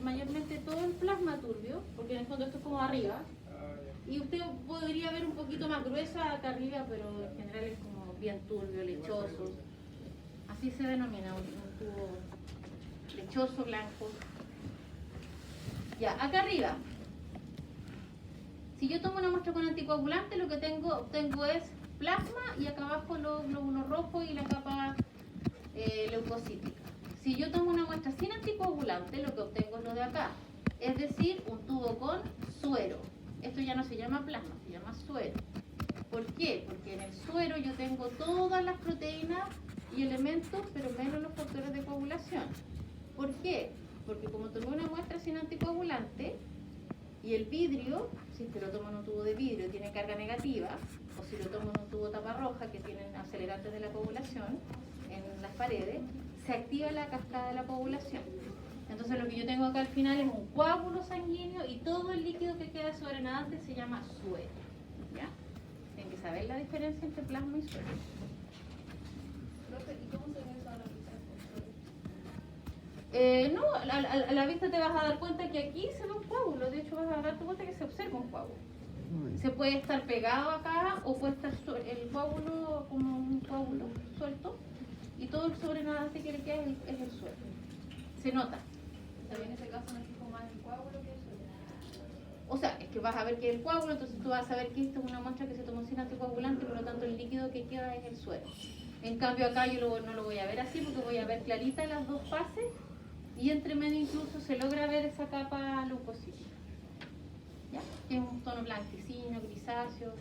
mayormente todo el plasma turbio, porque en el fondo esto es como arriba, y usted podría ver un poquito más gruesa acá arriba, pero en general es como bien turbio, lechoso. Así se denomina un tubo lechoso, blanco. Ya, acá arriba. Si yo tomo una muestra con anticoagulante, lo que obtengo es plasma y acá abajo los glóbulos rojos y la capa leucocítica. Si yo tomo una muestra sin anticoagulante, lo que obtengo es lo de acá, es decir, un tubo con suero. Esto ya no se llama plasma, se llama suero. ¿Por qué? Porque en el suero yo tengo todas las proteínas y elementos, pero menos los factores de coagulación. ¿Por qué? Porque como tomé una muestra sin anticoagulante y el vidrio, si te lo tomo en un tubo de vidrio, tiene carga negativa, o si lo tomo en un tubo tapa roja que tienen acelerantes de la coagulación en las paredes, se activa la cascada de la coagulación. Entonces lo que yo tengo acá al final es un coágulo sanguíneo y todo el líquido que queda sobrenadante se llama suero. ¿Ya? Tienen que saber la diferencia entre plasma y suero. ¿Y cómo se ve eso a la vista? No, a la vista te vas a dar cuenta que aquí se ve un coágulo, de hecho vas a darte cuenta que se observa un coágulo. Se puede estar pegado acá o puede estar el coágulo como un coágulo suelto y todo el sobrenadante que le queda es el suero. Se nota. Pero en ese caso me fijo más en el coágulo que el suero. O sea, es que vas a ver que el coágulo, entonces tú vas a ver que esta es una muestra que se tomó sin anticoagulante, por lo tanto el líquido que queda es el suero. En cambio acá yo no lo voy a ver así porque voy a ver clarita las dos fases y entre medio incluso se logra ver esa capa leucocítica. ¿Ya? Que es un tono blanquecino, grisáceo.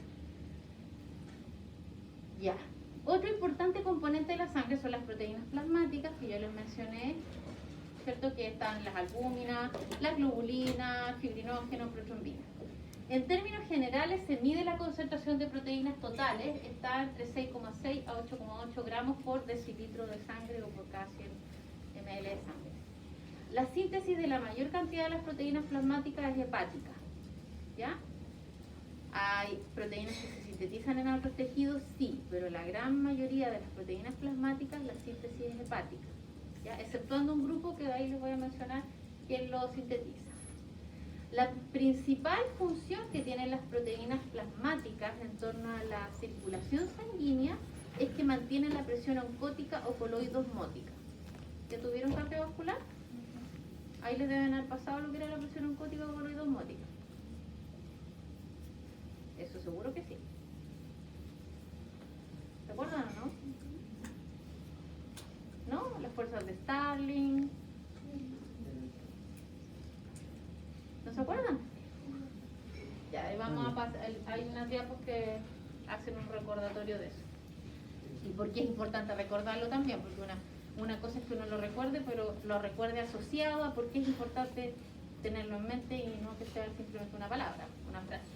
Ya. Otro importante componente de la sangre son las proteínas plasmáticas, que yo les mencioné, ¿cierto? Que están las albúminas, las globulinas, fibrinógenos, protrombinas. En términos generales se mide la concentración de proteínas totales, está entre 6,6 a 8,8 gramos por decilitro de sangre o por cada 100 ml de sangre. La síntesis de la mayor cantidad de las proteínas plasmáticas es hepática. ¿Ya? ¿Hay proteínas que se sintetizan en otros tejidos? Sí, pero la gran mayoría de las proteínas plasmáticas la síntesis es hepática, ¿ya? Exceptuando un grupo que de ahí les voy a mencionar quién lo sintetiza. La principal función que tienen las proteínas plasmáticas en torno a la circulación sanguínea es que mantienen la presión oncótica o coloidosmótica. ¿Ya tuvieron cardiovascular? Ahí les deben haber pasado lo que era la presión oncótica o coloidosmótica. Eso seguro que sí. ¿Se acuerdan o no? ¿No? Las fuerzas de Starling. ¿No se acuerdan? Ya, ahí vamos a pasar. Hay unas diapos que hacen un recordatorio de eso. ¿Y por qué es importante recordarlo también? Porque una cosa es que uno lo recuerde, pero lo recuerde asociado a por qué es importante tenerlo en mente y no que sea simplemente una palabra, una frase.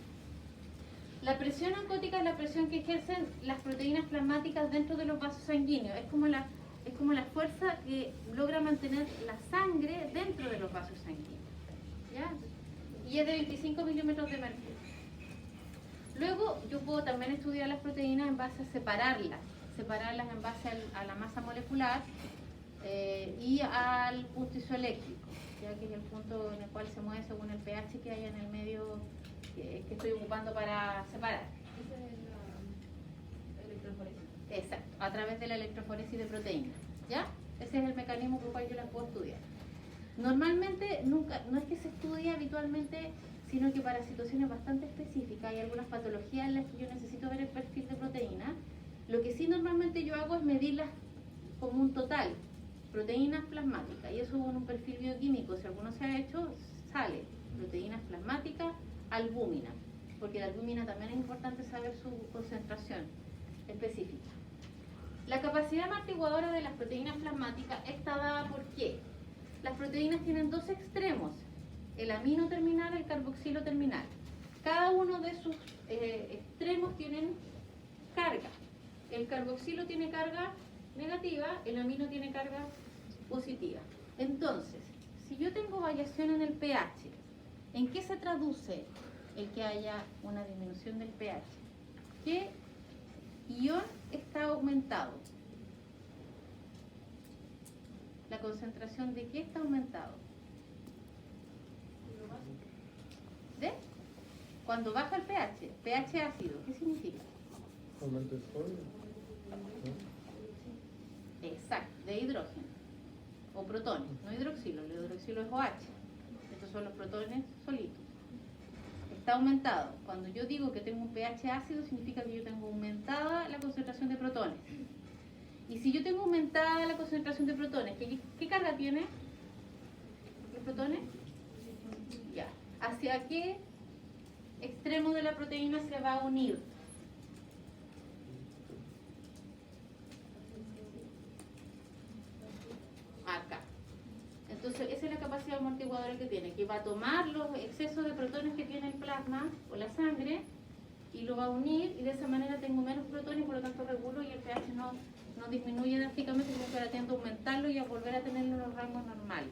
La presión oncótica es la presión que ejercen las proteínas plasmáticas dentro de los vasos sanguíneos. Es como la fuerza que logra mantener la sangre dentro de los vasos sanguíneos. ¿Ya? Y es de 25 milímetros de mercurio. Luego yo puedo también estudiar las proteínas en base a separarlas en base a la masa molecular y al punto isoeléctrico, ya que es el punto en el cual se mueve según el pH que hay en el medio que estoy ocupando para separar. Esa es la electroforesis. Exacto, a través de la electroforesis de proteínas, ¿ya? Ese es el mecanismo por el cual yo las puedo estudiar. Normalmente no es que se estudie habitualmente, sino que para situaciones bastante específicas hay algunas patologías en las que yo necesito ver el perfil de proteína. Lo que sí normalmente yo hago es medirlas como un total, proteínas plasmáticas, y eso con un perfil bioquímico, si alguno se ha hecho, sale proteínas plasmáticas, albúmina, porque la albúmina también es importante saber su concentración específica. La capacidad amortiguadora de las proteínas plasmáticas está dada por qué. Las proteínas tienen dos extremos, el amino terminal y el carboxilo terminal. Cada uno de sus extremos tienen carga. El carboxilo tiene carga negativa, el amino tiene carga positiva. Entonces, si yo tengo variación en el pH, ¿en qué se traduce el que haya una disminución del pH? ¿Qué ion está aumentado? ¿La concentración de qué está aumentado? ¿De? Cuando baja el pH, pH ácido, ¿qué significa? Aumento el sodio. Exacto, de hidrógeno o protones, no hidroxilo, el hidroxilo es OH, estos son los protones solitos. Está aumentado. Cuando yo digo que tengo un pH ácido, significa que yo tengo aumentada la concentración de protones. Y si yo tengo aumentada la concentración de protones, ¿qué carga tiene los protones? Ya. ¿Hacia qué extremo de la proteína se va a unir? Acá. Entonces, esa es la capacidad amortiguadora que tiene, que va a tomar los excesos de protones que tiene el plasma o la sangre y lo va a unir, y de esa manera tengo menos protones, por lo tanto regulo y el pH no disminuye drásticamente, sino que ahora tiendo a aumentarlo y a volver a tenerlo en los rangos normales.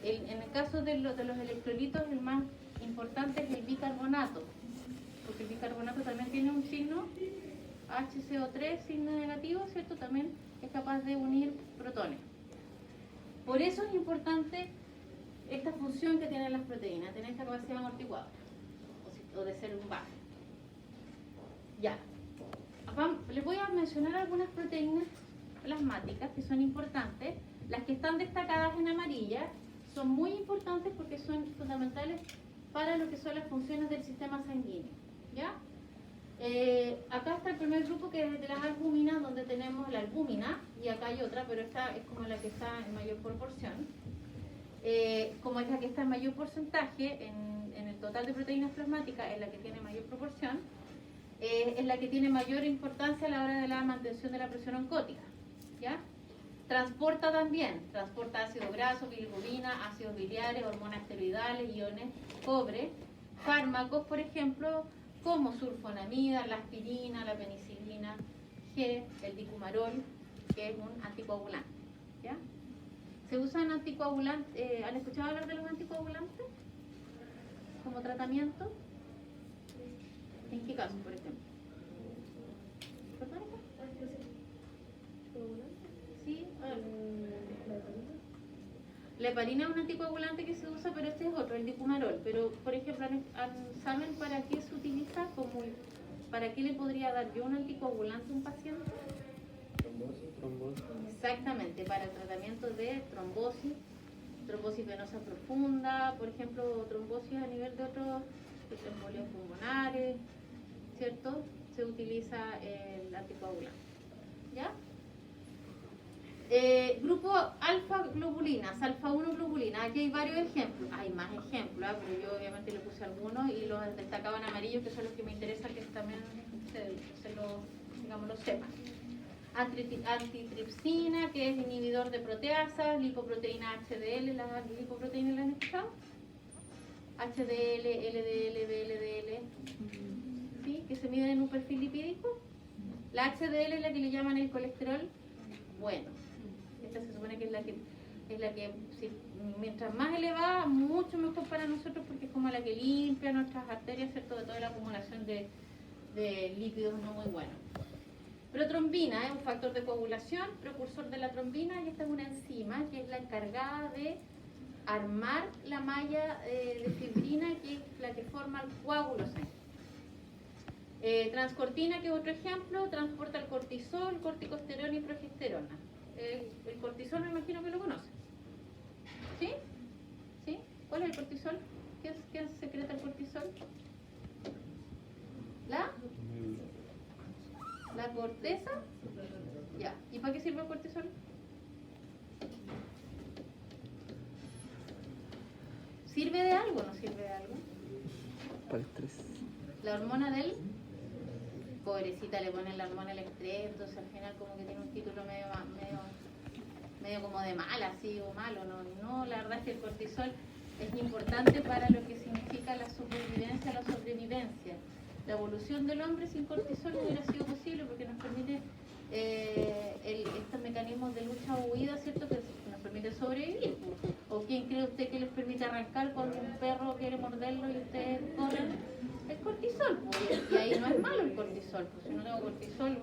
En el caso de los electrolitos, el más importante es el bicarbonato, porque el bicarbonato también tiene un signo HCO3, signo negativo, ¿cierto? También es capaz de unir protones. Por eso es importante esta función que tienen las proteínas, tener esta capacidad amortiguadora, o de ser un base. Ya. Les voy a mencionar algunas proteínas plasmáticas que son importantes. Las que están destacadas en amarilla son muy importantes porque son fundamentales para lo que son las funciones del sistema sanguíneo. ¿Ya? Acá está el primer grupo, que es de las albúminas, donde tenemos la albúmina, y acá hay otra, pero esta es como la que está en mayor proporción. Como es la que está en mayor porcentaje en el total de proteínas plasmáticas, es la que tiene mayor proporción, es la que tiene mayor importancia a la hora de la mantención de la presión oncótica. ¿Ya? Transporta ácido graso, bilirrubina, ácidos biliares, hormonas esteroidales, iones, cobre, fármacos, por ejemplo, como sulfonamida, la aspirina, la penicilina, G, el dicumarol, que es un anticoagulante. ¿Ya? ¿Se usan anticoagulantes? ¿Han escuchado hablar de los anticoagulantes como tratamiento? ¿En qué caso, por ejemplo? Sí. La heparina es un anticoagulante que se usa, pero este es otro, el dicumarol. Pero, por ejemplo, ¿saben para qué se utiliza? ¿Para qué le podría dar yo un anticoagulante a un paciente? Trombosis. Exactamente, para el tratamiento de trombosis venosa profunda, por ejemplo, trombosis a nivel de otros embolias pulmonares, ¿cierto? Se utiliza el anticoagulante. ¿Ya? Grupo alfa globulinas, alfa 1 globulina. Aquí hay varios ejemplos, hay más ejemplos, pero yo obviamente le puse algunos y los destacaba en amarillo, que son los que me interesan que también lo sepan. Antitripsina, que es inhibidor de proteasas, lipoproteína HDL, ¿las lipoproteínas las han escuchado? HDL, LDL, VLDL, ¿sí? Que se miden en un perfil lipídico. La HDL es la que le llaman el colesterol bueno. Esta se supone que es la que si, mientras más elevada, mucho mejor para nosotros, porque es como la que limpia nuestras arterias, ¿cierto? De toda la acumulación de de lípidos no muy buenos. Protrombina es un factor de coagulación, precursor de la trombina, y esta es una enzima que es la encargada de armar la malla de fibrina, que es la que forma el coágulo sanguíneo. Transcortina, que es otro ejemplo, transporta el cortisol, corticosterona y progesterona. El cortisol me imagino que lo conocen. ¿Sí? ¿Sí? ¿Cuál es el cortisol? ¿Qué secreta el cortisol? ¿La corteza? Ya. ¿Y para qué sirve el cortisol? ¿Sirve de algo o no sirve de algo? Para el estrés. La hormona del... Pobrecita, le ponen la hormona del estrés, entonces al final como que tiene un título medio como de mala, así o malo. No, la verdad es que el cortisol es importante para lo que significa la supervivencia, la sobrevivencia. La evolución del hombre sin cortisol no hubiera sido posible porque nos permite estos mecanismos de lucha o huida, ¿cierto? Que nos permite sobrevivir. ¿O quién cree usted que les permite arrancar cuando un perro quiere morderlo y ustedes corren? El cortisol, pues, y ahí no es malo el cortisol, pues si no tengo cortisol.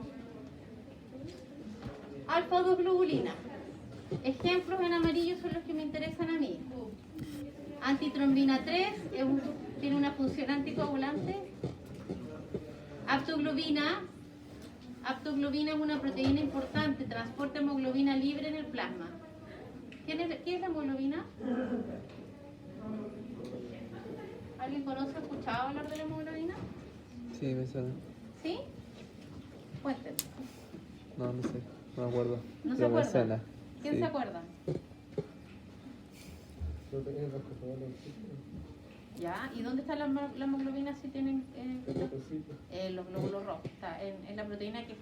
Alfa-2-globulina. Ejemplos en amarillo son los que me interesan a mí. Antitrombina 3 tiene una función anticoagulante. Aptoglobina es una proteína importante, transporta hemoglobina libre en el plasma. ¿Qué es la hemoglobina? ¿Alguien conoce o ha escuchado hablar de la hemoglobina? Sí, me suena. ¿Sí? Cuéntenme. No sé. No me acuerdo. ¿No se Pero me acuerdan? suena. ¿Quién Sí. se acuerda? Creo que es responsable. ¿Ya? ¿Y dónde está la hemoglobina si tienen Este los glóbulos rojos? Está en la proteína que...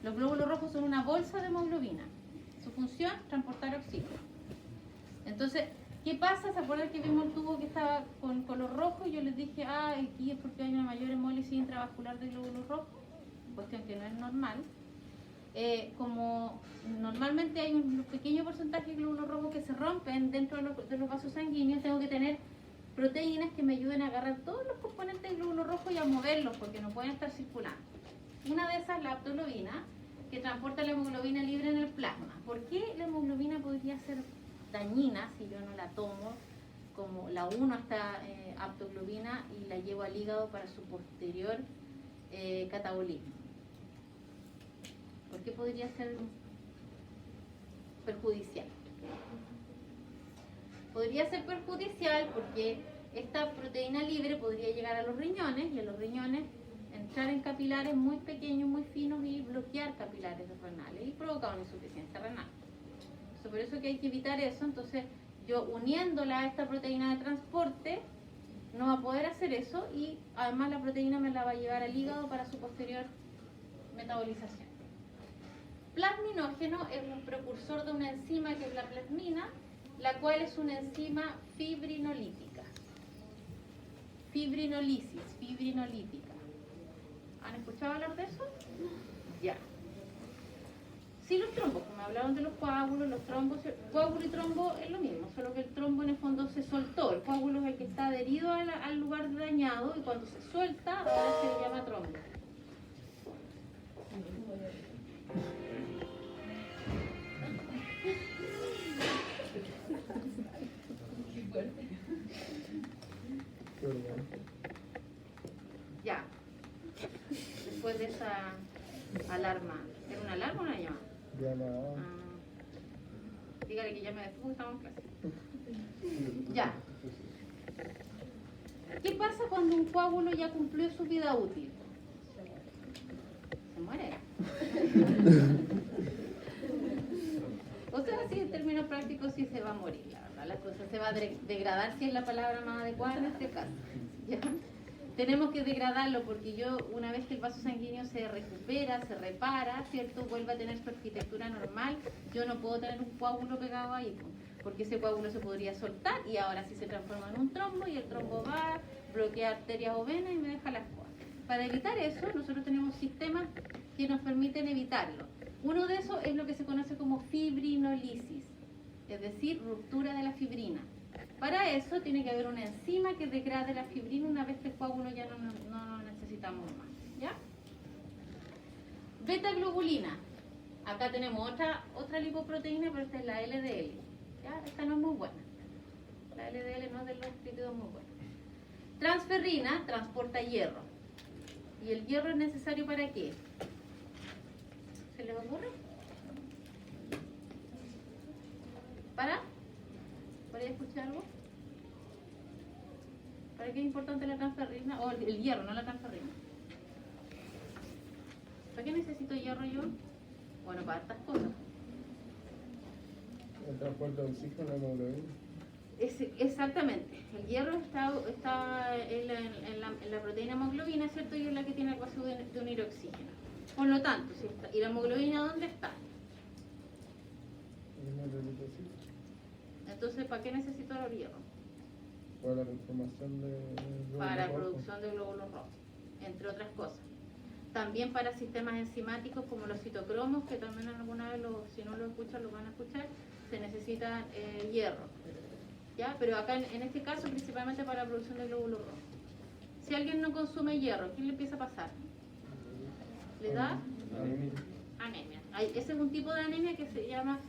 Los glóbulos rojos son una bolsa de hemoglobina. Su función, transportar oxígeno. Entonces, ¿qué pasa? ¿Se acuerdan que vimos el tubo que estaba con color rojo? Y yo les dije, aquí es porque hay una mayor hemólisis intravascular de glóbulos rojos. Cuestión que no es normal. Como normalmente hay un pequeño porcentaje de glóbulos rojos que se rompen dentro de los vasos sanguíneos, tengo que tener proteínas que me ayuden a agarrar todos los componentes del glóbulo rojo y a moverlos porque no pueden estar circulando. Una de esas es la aptoglobina, que transporta la hemoglobina libre en el plasma. ¿Por qué la hemoglobina podría ser dañina si yo no la tomo? Como la uno a esta aptoglobina y la llevo al hígado para su posterior catabolismo. ¿Por qué podría ser perjudicial? Podría ser perjudicial porque esta proteína libre podría llegar a los riñones y a los riñones entrar en capilares muy pequeños, muy finos y bloquear capilares renales y provocar una insuficiencia renal. Entonces, por eso que hay que evitar eso. Entonces, yo uniéndola a esta proteína de transporte no va a poder hacer eso y además la proteína me la va a llevar al hígado para su posterior metabolización. Plasminógeno es un precursor de una enzima que es la plasmina, la cual es una enzima fibrinolítica. Fibrinolítica. ¿Han escuchado hablar de eso? Ya. Sí, los trombos, como hablaron de los coágulos, los trombos, coágulo y trombo es lo mismo, solo que el trombo en el fondo se soltó. El coágulo es el que está adherido al lugar dañado y cuando se suelta, ahora se le llama trombo. Ya. Después de esa alarma. ¿Era una alarma o una llamada? Llamada. Dígale que llame después porque estamos en clase. Ya. ¿Qué pasa cuando un coágulo ya cumplió su vida útil? Se muere. O sea, sí, en términos prácticos sí se va a morir, la verdad. La cosa se va a degradar, si es la palabra más adecuada en este caso. ¿Ya? Tenemos que degradarlo porque una vez que el vaso sanguíneo se recupera, se repara, ¿cierto? Vuelve a tener su arquitectura normal, yo no puedo tener un coágulo pegado ahí, porque ese coágulo se podría soltar y ahora sí se transforma en un trombo y el trombo va, bloquea arterias o venas y me deja las cosas. Para evitar eso, nosotros tenemos sistemas que nos permiten evitarlo. Uno de esos es lo que se conoce como fibrinolisis, es decir, ruptura de la fibrina. Para eso tiene que haber una enzima que degrade la fibrina una vez que el coágulo ya no lo necesitamos más. ¿Ya? Beta-globulina. Acá tenemos otra lipoproteína, pero esta es la LDL. ¿Ya? Esta no es muy buena. La LDL no es de los lípidos muy buenos. Transferrina transporta hierro. ¿Y el hierro es necesario para qué? ¿Se les ocurre? ¿Para? ¿Podría escuchar algo? ¿Para qué es importante la transferrina? O el hierro, no la transferrina. ¿Para qué necesito hierro yo? Bueno, para estas cosas. El transporte de oxígeno, la hemoglobina. Exactamente. El hierro está en la proteína hemoglobina, ¿cierto? Y es la que tiene el vacío de unir oxígeno. Por lo tanto, si está, ¿y la hemoglobina dónde está? En el eritrocito. Entonces, ¿para qué necesito el hierro? Para la transformación de Para la glóbulos rojos. producción de glóbulos rojos, entre otras cosas. También para sistemas enzimáticos como los citocromos, que también alguna vez, si no lo escuchan, lo van a escuchar, se necesita hierro. ¿Ya? Pero acá en este caso principalmente para la producción de glóbulos rojos. Si alguien no consume hierro, ¿qué le empieza a pasar? ¿Le da? Anemia. Ese es un tipo de anemia que se llama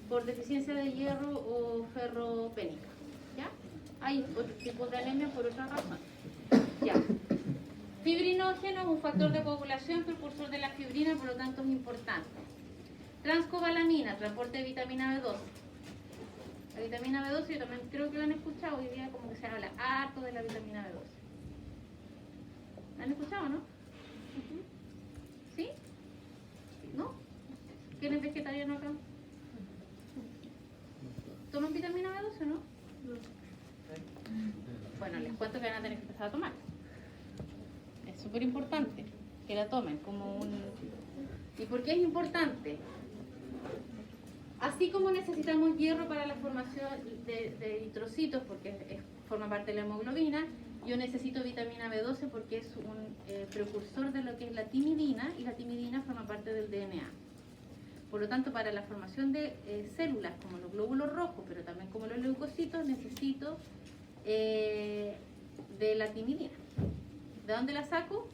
por deficiencia de hierro o ferropénica. ¿Ya? Hay otros tipos de anemia por otra razón. Ya. Fibrinógeno es un factor de coagulación precursor de la fibrina, por lo tanto es importante. Transcobalamina, transporte de vitamina B12. La vitamina B12 yo también creo que lo han escuchado hoy día, como que se habla harto de la vitamina B12. ¿La han escuchado, no? ¿Sí? ¿No? ¿Quién es vegetariano acá? ¿Toman vitamina B12 o no? Bueno, les cuento que van a tener que empezar a tomar. Es súper importante que la tomen como un... ¿Y por qué es importante? Así como necesitamos hierro para la formación de eritrocitos, porque forma parte de la hemoglobina, yo necesito vitamina B12 porque es un precursor de lo que es la timidina, y la timidina forma parte del DNA. Por lo tanto, para la formación de células como los glóbulos rojos, pero también como los leucocitos, necesito de la timidina. ¿De dónde la saco?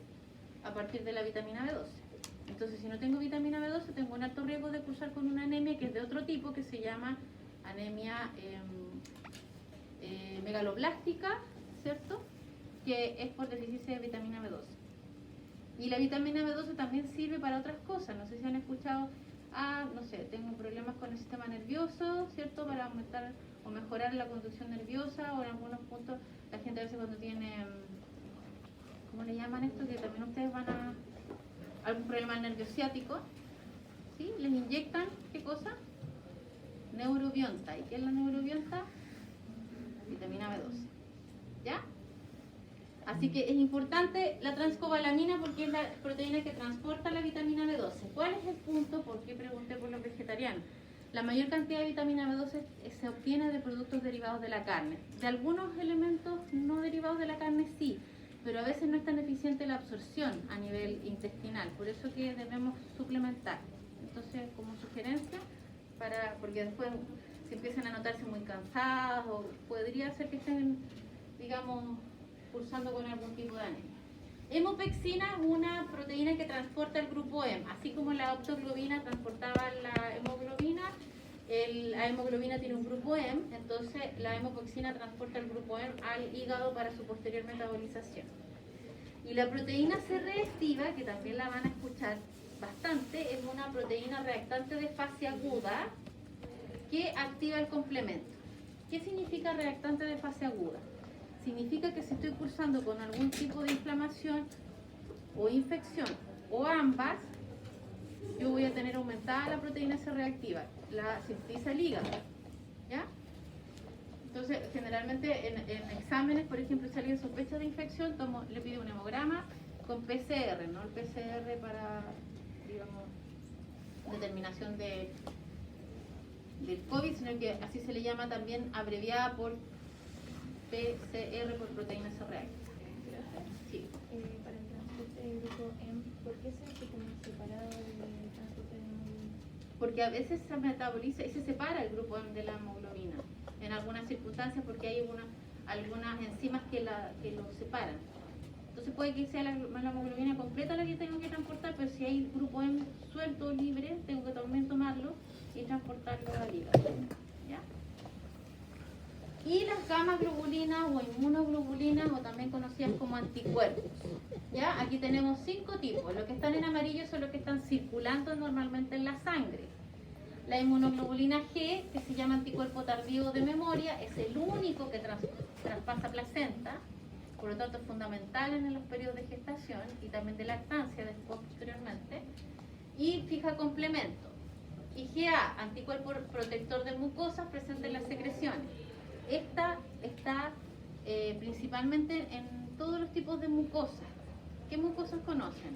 A partir de la vitamina B12. Entonces, si no tengo vitamina B12, tengo un alto riesgo de cursar con una anemia que es de otro tipo, que se llama anemia megaloblástica, ¿cierto? Que es por deficiencia de vitamina B12. Y la vitamina B12 también sirve para otras cosas. No sé si han escuchado, no sé, tengo problemas con el sistema nervioso, ¿cierto? Para aumentar o mejorar la conducción nerviosa, o en algunos puntos, la gente a veces cuando tiene, ¿cómo le llaman esto? Que también ustedes van a... algún problema nerviosiático, ¿sí? Les inyectan, ¿qué cosa? Neurobionta. ¿Y qué es la neurobionta? Vitamina B12. ¿Ya? Así que es importante la transcobalamina porque es la proteína que transporta la vitamina B12. ¿Cuál es el punto? ¿Por qué pregunté por los vegetarianos? La mayor cantidad de vitamina B12 se obtiene de productos derivados de la carne. De algunos elementos no derivados de la carne sí, pero a veces no es tan eficiente la absorción a nivel intestinal, por eso que debemos suplementar. Entonces, como sugerencia, porque después se empiezan a notarse muy cansados, o podría ser que estén, digamos, cursando con algún tipo de anemia. Hemopexina es una proteína que transporta el grupo M, así como la optoglobina transportaba la hemoglobina. La hemoglobina tiene un grupo M, entonces la hemopexina transporta el grupo M al hígado para su posterior metabolización. Y la proteína C reactiva, que también la van a escuchar bastante, es una proteína reactante de fase aguda que activa el complemento. ¿Qué significa reactante de fase aguda? Significa que si estoy cursando con algún tipo de inflamación o infección o ambas, yo voy a tener aumentada la proteína C reactiva, la sintetiza el hígado, ¿ya? Entonces, generalmente en exámenes, por ejemplo, si alguien sospecha de infección, le pido un hemograma con PCR, no el PCR para, digamos, determinación del COVID, sino que así se le llama también, abreviada por PCR, por proteína C reactiva. Sí. Para el transporte del grupo M, ¿por qué se hace como separado del transporte de hemoglobina? Porque a veces se metaboliza y se separa el grupo M de la hemoglobina, en algunas circunstancias, porque hay algunas enzimas que lo separan. Entonces puede que sea la hemoglobina completa la que tengo que transportar, pero si hay grupo M suelto, libre, tengo que también tomarlo y transportarlo al hígado. ¿Ya? Y las gamma globulinas o inmunoglobulinas, o también conocidas como anticuerpos. ¿Ya? Aquí tenemos 5 tipos. Los que están en amarillo son los que están circulando normalmente en la sangre. La inmunoglobulina G, que se llama anticuerpo tardío de memoria, es el único que traspasa placenta, por lo tanto es fundamental en los periodos de gestación y también de lactancia después posteriormente, y fija complemento. IgA, anticuerpo protector de mucosas presente en las secreciones. Esta está principalmente en todos los tipos de mucosas. ¿Qué mucosas conocen?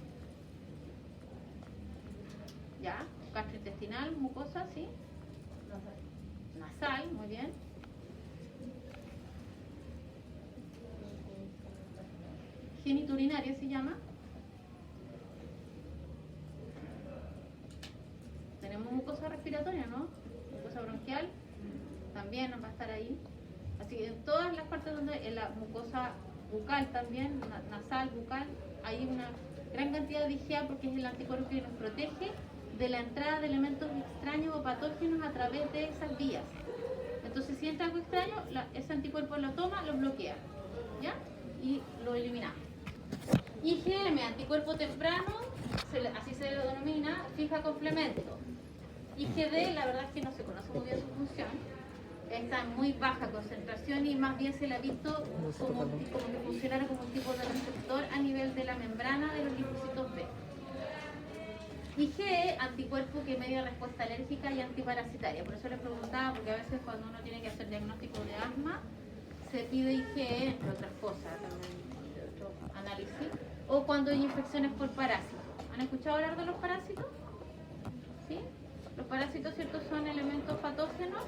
¿Ya? Gastrointestinal, mucosa, ¿sí? Nasal, muy bien. Geniturinaria se llama. Tenemos mucosa respiratoria, ¿no? Mucosa bronquial, también va a estar ahí. Así que en todas las partes donde en la mucosa bucal también, nasal, bucal, hay una gran cantidad de IgA porque es el anticuerpo que nos protege de la entrada de elementos extraños o patógenos a través de esas vías. Entonces si entra algo extraño, ese anticuerpo lo toma, lo bloquea, ¿ya? Y lo eliminamos. IgM, anticuerpo temprano, así se lo denomina, fija complemento. IgD, la verdad es que no se conoce muy bien su función, está en muy baja concentración y más bien se le ha visto como que funcionara como un tipo de receptor a nivel de la membrana de los linfocitos B. IgE, anticuerpo que media respuesta alérgica y antiparasitaria. Por eso les preguntaba, porque a veces cuando uno tiene que hacer diagnóstico de asma, se pide IgE, entre otras cosas, también de otro análisis, o cuando hay infecciones por parásitos. ¿Han escuchado hablar de los parásitos? ¿Sí? Los parásitos, ¿cierto?, son elementos patógenos,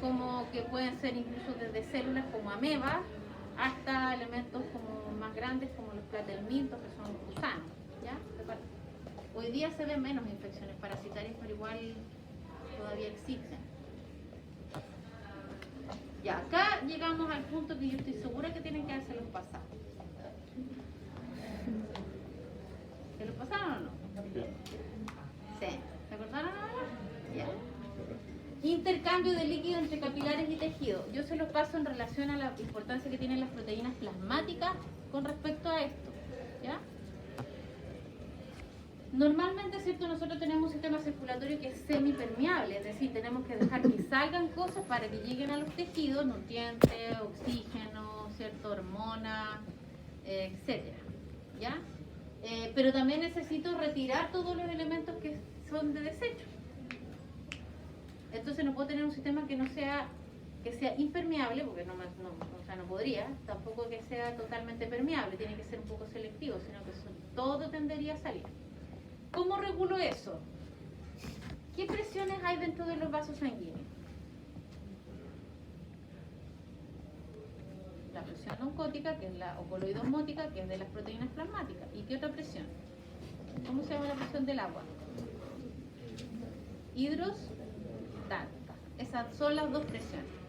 como que pueden ser incluso desde células como amebas, hasta elementos como más grandes como los platelmintos, que son gusanos, ¿ya? Hoy día se ven menos infecciones parasitarias, pero igual todavía existen. Ya, acá llegamos al punto que yo estoy segura que tienen que haberse los pasados. ¿Se los pasaron o no? Sí. ¿Se acordaron ahora? Ya. Intercambio de líquido entre capilares y tejido. Yo se los paso en relación a la importancia que tienen las proteínas plasmáticas con respecto a esto, ¿ya? Normalmente, ¿cierto?, nosotros tenemos un sistema circulatorio que es semipermeable, es decir, tenemos que dejar que salgan cosas para que lleguen a los tejidos, nutrientes, oxígeno, ¿cierto?, hormonas, etcétera, ¿ya? Pero también necesito retirar todos los elementos que son de desecho. Entonces no puedo tener un sistema que sea impermeable, porque no podría, tampoco que sea totalmente permeable, tiene que ser un poco selectivo, sino que todo tendería a salir. ¿Cómo regulo eso? ¿Qué presiones hay dentro de los vasos sanguíneos? La presión oncótica, que es o coloidosmótica, que es de las proteínas plasmáticas. ¿Y qué otra presión? ¿Cómo se llama la presión del agua? Hidrostática. Esas son las dos presiones.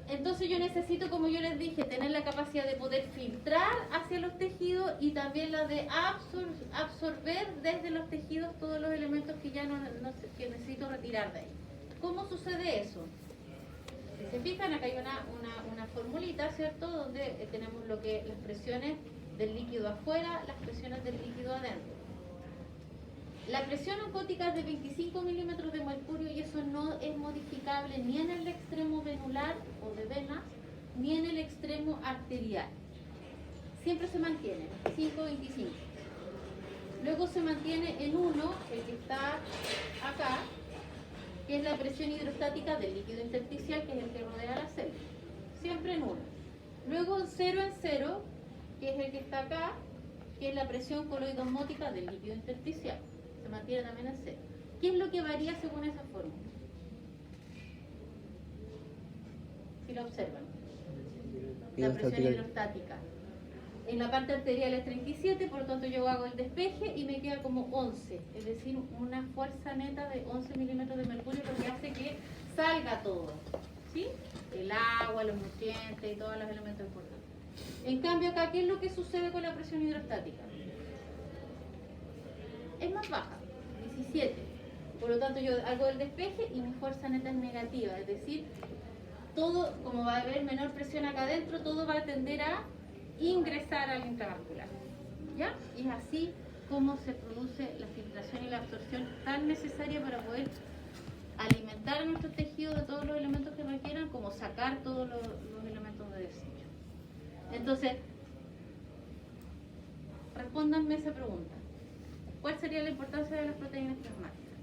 Entonces yo necesito, como yo les dije, tener la capacidad de poder filtrar hacia los tejidos y también la de absorber desde los tejidos todos los elementos que ya que necesito retirar de ahí. ¿Cómo sucede eso? Si se fijan, acá hay una formulita, ¿cierto?, donde tenemos las presiones del líquido afuera, las presiones del líquido adentro. La presión oncótica es de 25 milímetros de mercurio y eso no es modificable ni en el extremo venular o de venas, ni en el extremo arterial. Siempre se mantiene, 25. Luego se mantiene en 1, el que está acá, que es la presión hidrostática del líquido intersticial, que es el que rodea la célula. Siempre en 1. Luego 0 en 0, que es el que está acá, que es la presión coloidosmótica del líquido intersticial. Se mantiene también en 0. ¿Qué es lo que varía según esa fórmula? Si lo observan. La presión hidrostática. En la parte arterial es 37, por lo tanto yo hago el despeje y me queda como 11. Es decir, una fuerza neta de 11 milímetros de mercurio, lo que hace que salga todo. ¿Sí? El agua, los nutrientes y todos los elementos importantes. En cambio acá, ¿qué es lo que sucede con la presión hidrostática? Es más baja, 17. Por lo tanto yo hago el despeje y mi fuerza neta es negativa, es decir, todo, como va a haber menor presión acá adentro, todo va a tender a ingresar al intravascular. ¿Ya? Y es así como se produce la filtración y la absorción tan necesaria para poder alimentar a nuestro tejido de todos los elementos que requieran, como sacar todos los elementos de desecho. Entonces, respóndanme esa pregunta. ¿Cuál sería la importancia de las proteínas plasmáticas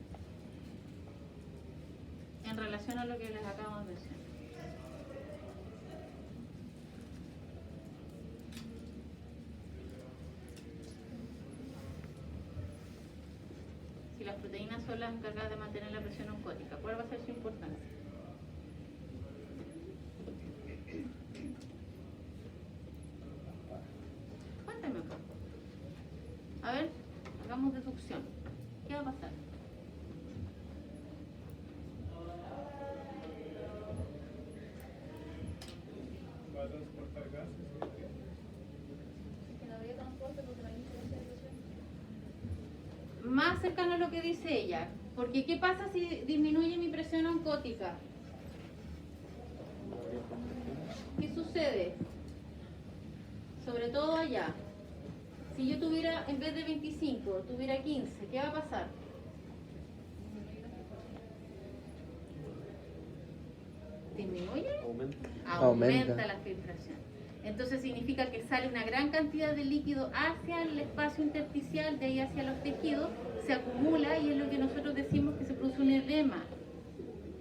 en relación a lo que les acabo de mencionar? Si las proteínas son las encargadas de mantener la presión oncótica, ¿cuál va a ser su importancia? Cuéntame un poco. A ver, hagamos deducción. ¿Qué va a pasar? Va a transportar gases. Que no habría transporte porque no hay diferencia de presión. Más cercano a lo que dice ella, porque ¿qué pasa si disminuye mi presión oncótica? ¿Qué sucede? Sobre todo allá. Si yo tuviera, en vez de 25, tuviera 15, ¿qué va a pasar? ¿Disminuye? Aumenta la filtración. Entonces significa que sale una gran cantidad de líquido hacia el espacio intersticial, de ahí hacia los tejidos, se acumula y es lo que nosotros decimos que se produce un edema.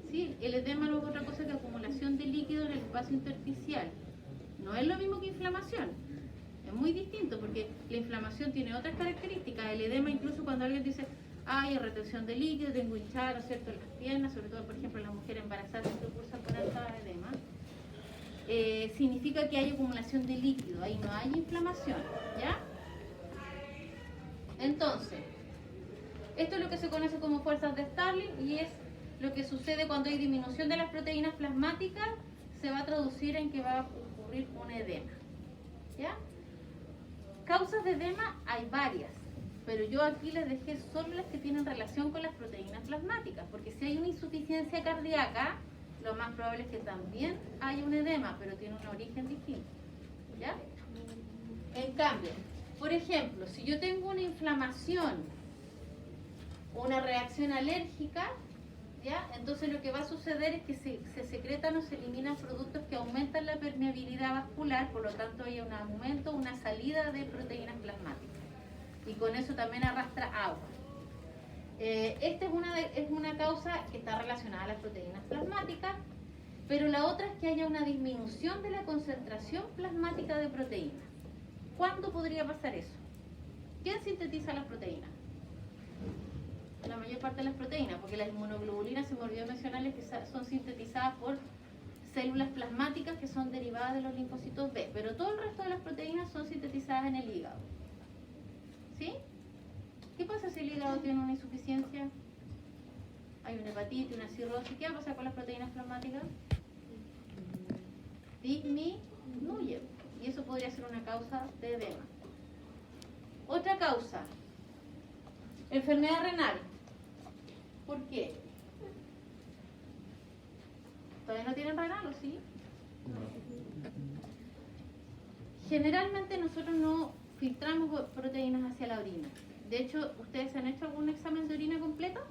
¿Sí? El edema no es otra cosa que acumulación de líquido en el espacio intersticial. No es lo mismo que inflamación. Es muy distinto porque la inflamación tiene otras características. El edema, incluso cuando alguien dice, hay retención de líquido, tengo hinchada, ¿no es cierto?, en las piernas, sobre todo, por ejemplo, en las mujeres embarazadas que cursan por alta edema. Significa que hay acumulación de líquido, ahí no hay inflamación, ¿ya? Entonces, esto es lo que se conoce como fuerzas de Starling y es lo que sucede cuando hay disminución de las proteínas plasmáticas, se va a traducir en que va a ocurrir un edema, ¿ya? Causas de edema hay varias, pero yo aquí les dejé solo las que tienen relación con las proteínas plasmáticas, porque si hay una insuficiencia cardíaca, lo más probable es que también haya un edema, pero tiene un origen distinto, ¿ya? En cambio, por ejemplo, si yo tengo una inflamación, una reacción alérgica, ¿ya? Entonces lo que va a suceder es que se secretan o se eliminan productos que aumentan la permeabilidad vascular, por lo tanto hay un aumento, una salida de proteínas plasmáticas. Y con eso también arrastra agua. Esta es una causa que está relacionada a las proteínas plasmáticas, pero la otra es que haya una disminución de la concentración plasmática de proteínas. ¿Cuándo podría pasar eso? ¿Quién sintetiza las proteínas? La mayor parte de las proteínas, porque las inmunoglobulinas, se me olvidó mencionarles que son sintetizadas por células plasmáticas que son derivadas de los linfocitos B, pero todo el resto de las proteínas son sintetizadas en el hígado. ¿Sí? ¿Qué pasa si el hígado tiene una insuficiencia? Hay una hepatitis, una cirrosis. ¿Qué va a pasar con las proteínas plasmáticas? Disminuye. Y eso podría ser una causa de edema. Otra causa. Enfermedad renal. ¿Por qué? ¿Todavía no tienen renal o sí? Generalmente nosotros no filtramos proteínas hacia la orina. De hecho, ¿ustedes han hecho algún examen de orina completo?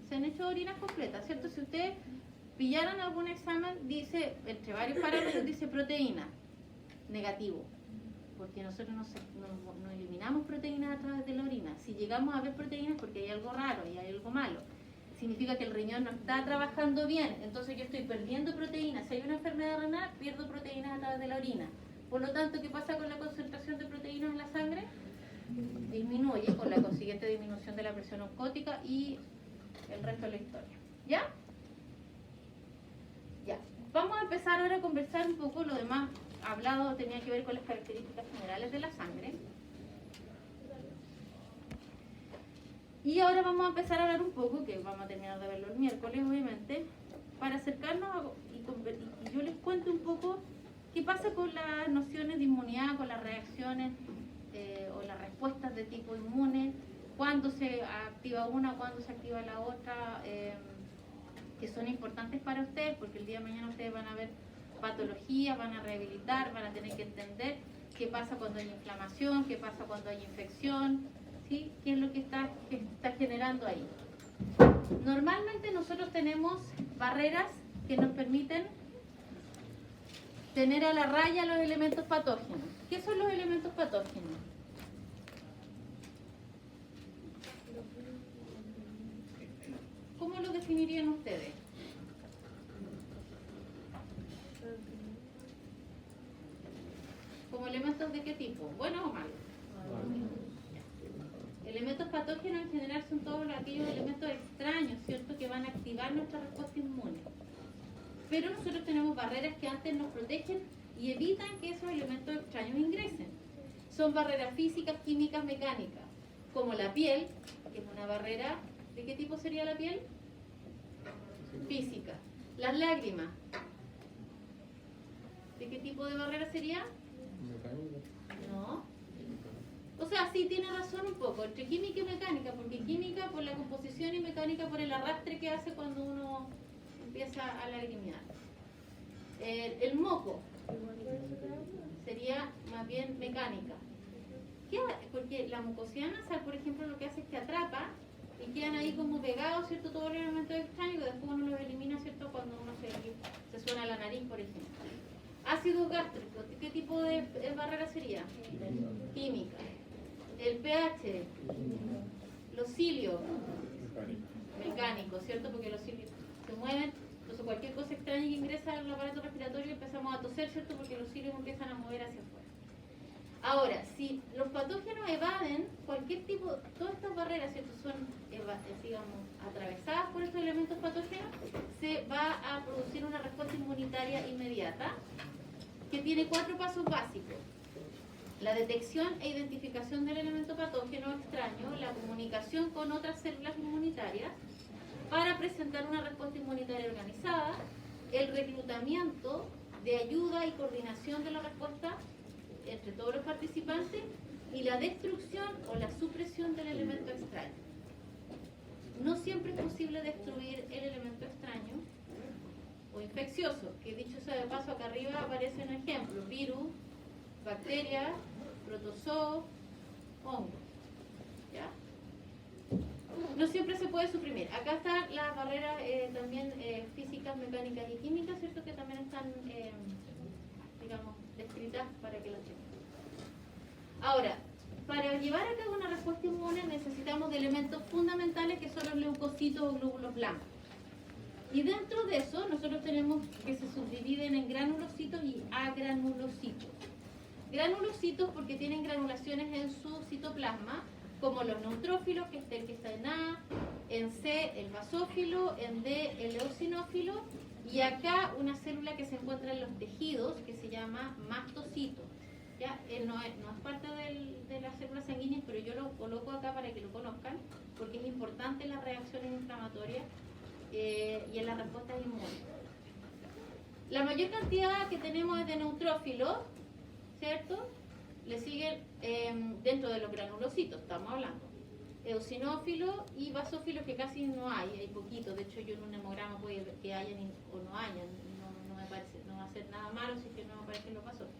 Se han hecho orinas completas, ¿cierto? Si ustedes pillaran algún examen, dice, entre varios parámetros, dice proteína, negativo. Porque nosotros no eliminamos proteínas a través de la orina. Si llegamos a ver proteínas porque hay algo raro y hay algo malo. Significa que el riñón no está trabajando bien. Entonces yo estoy perdiendo proteínas. Si hay una enfermedad renal, pierdo proteínas a través de la orina. Por lo tanto, ¿qué pasa con la concentración de proteínas en la sangre? Disminuye, con la consiguiente disminución de la presión oncótica y el resto de la historia. ¿Ya? Ya. Vamos a empezar ahora a conversar un poco. Lo demás hablado tenía que ver con las características generales de la sangre. Y ahora vamos a empezar a hablar un poco, que vamos a terminar de verlo el miércoles, obviamente, para acercarnos y yo les cuento un poco ¿Qué pasa con las nociones de inmunidad, con las reacciones o las respuestas de tipo inmune? ¿Cuándo se activa una, cuándo se activa la otra? Que son importantes para ustedes, porque el día de mañana ustedes van a ver patologías, van a rehabilitar, van a tener que entender qué pasa cuando hay inflamación, qué pasa cuando hay infección, ¿sí? ¿Qué es lo que está generando ahí? Normalmente nosotros tenemos barreras que nos permiten tener a la raya los elementos patógenos. ¿Qué son los elementos patógenos? ¿Cómo lo definirían ustedes? ¿Como elementos de qué tipo? ¿Buenos o malos? Elementos patógenos en general son todos aquellos elementos extraños, ¿cierto?, que van a activar nuestra respuesta inmune. Pero nosotros tenemos barreras que antes nos protegen y evitan que esos elementos extraños ingresen. Son barreras físicas, químicas, mecánicas, como la piel, que es una barrera. ¿De qué tipo sería la piel? Física. Las lágrimas. ¿De qué tipo de barrera sería? Mecánica. No. O sea, sí tiene razón un poco, entre química y mecánica, porque química por la composición y mecánica por el arrastre que hace cuando uno empieza a lagrimear. El moco sería más bien mecánica. Porque la mucosidad nasal, por ejemplo, lo que hace es que atrapa y quedan ahí como pegados, ¿cierto?, todos los elementos extraños que después uno los elimina, ¿cierto?, cuando uno se suena la nariz, por ejemplo. Ácido gástrico, ¿qué tipo de barrera sería? Química. El pH, los cilios, mecánicos, ¿cierto?, porque los cilios se mueven, entonces cualquier cosa extraña que ingresa al aparato respiratorio empezamos a toser, ¿cierto?, porque los cilios empiezan a mover hacia afuera. Ahora, si los patógenos evaden cualquier tipo, todas estas barreras, ¿cierto?, son, digamos, atravesadas por estos elementos patógenos, se va a producir una respuesta inmunitaria inmediata que tiene 4 pasos básicos: la detección e identificación del elemento patógeno extraño, la comunicación con otras células inmunitarias para presentar una respuesta inmunitaria organizada, el reclutamiento de ayuda y coordinación de la respuesta entre todos los participantes y la destrucción o la supresión del elemento extraño. No siempre es posible destruir el elemento extraño o infeccioso, que dicho sea de paso, acá arriba aparece un ejemplo: virus, bacterias, protozoos, hongos. ¿Ya? No siempre se puede suprimir. Acá están las barreras también físicas, mecánicas y químicas, ¿cierto?, que también están, digamos, descritas para que las chequen. Ahora, para llevar a cabo una respuesta inmune necesitamos de elementos fundamentales que son los leucocitos o glóbulos blancos. Y dentro de eso nosotros tenemos que se subdividen en granulocitos y agranulocitos. Granulocitos porque tienen granulaciones en su citoplasma, como los neutrófilos, que es el que está en A, en C el basófilo, en D el eosinófilo, y acá una célula que se encuentra en los tejidos que se llama mastocito. ¿Ya? No es parte de las células sanguíneas, pero yo lo coloco acá para que lo conozcan, porque es importante en las reacciones inflamatorias y en las respuestas inmunes. La mayor cantidad que tenemos es de neutrófilos, ¿cierto? Le siguen dentro de los granulocitos, estamos hablando. Eosinófilos y basófilos, que casi no hay poquitos. De hecho, yo en un hemograma puede que hayan o no hayan, no me parece, no va a ser nada malo si es que no me aparecen los basófilos.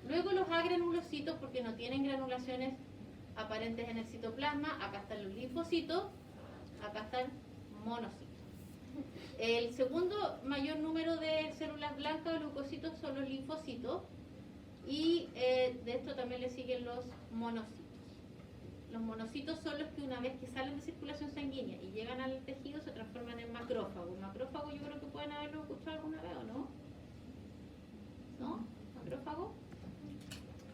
Luego los agranulocitos, porque no tienen granulaciones aparentes en el citoplasma. Acá están los linfocitos, acá están monocitos. El segundo mayor número de células blancas o leucocitos son los linfocitos, y de esto también le siguen los monocitos. Los monocitos son los que una vez que salen de circulación sanguínea y llegan al tejido se transforman en macrófagos. Macrófago yo creo que pueden haberlo escuchado alguna vez, ¿o no? ¿No? ¿Macrófago?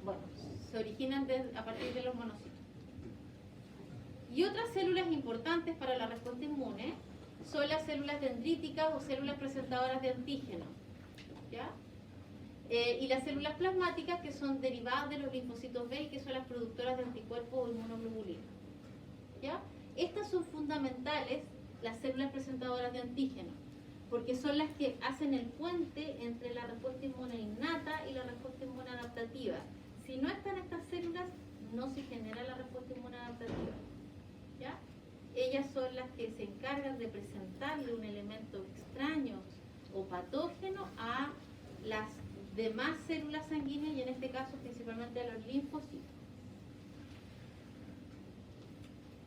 Bueno, se originan a partir de los monocitos. Y otras células importantes para la respuesta inmune son las células dendríticas o células presentadoras de antígenos, ¿ya? Y las células plasmáticas, que son derivadas de los linfocitos B y que son las productoras de anticuerpos o inmunoglobulinas, ¿ya? Estas son fundamentales, las células presentadoras de antígenos, porque son las que hacen el puente entre la respuesta inmune innata y la respuesta inmune adaptativa. Si no están estas células, no se genera la respuesta inmune adaptativa. ¿Ya? Ellas son las que se encargan de presentarle un elemento extraño o patógeno a las demás células sanguíneas y en este caso principalmente a los linfocitos.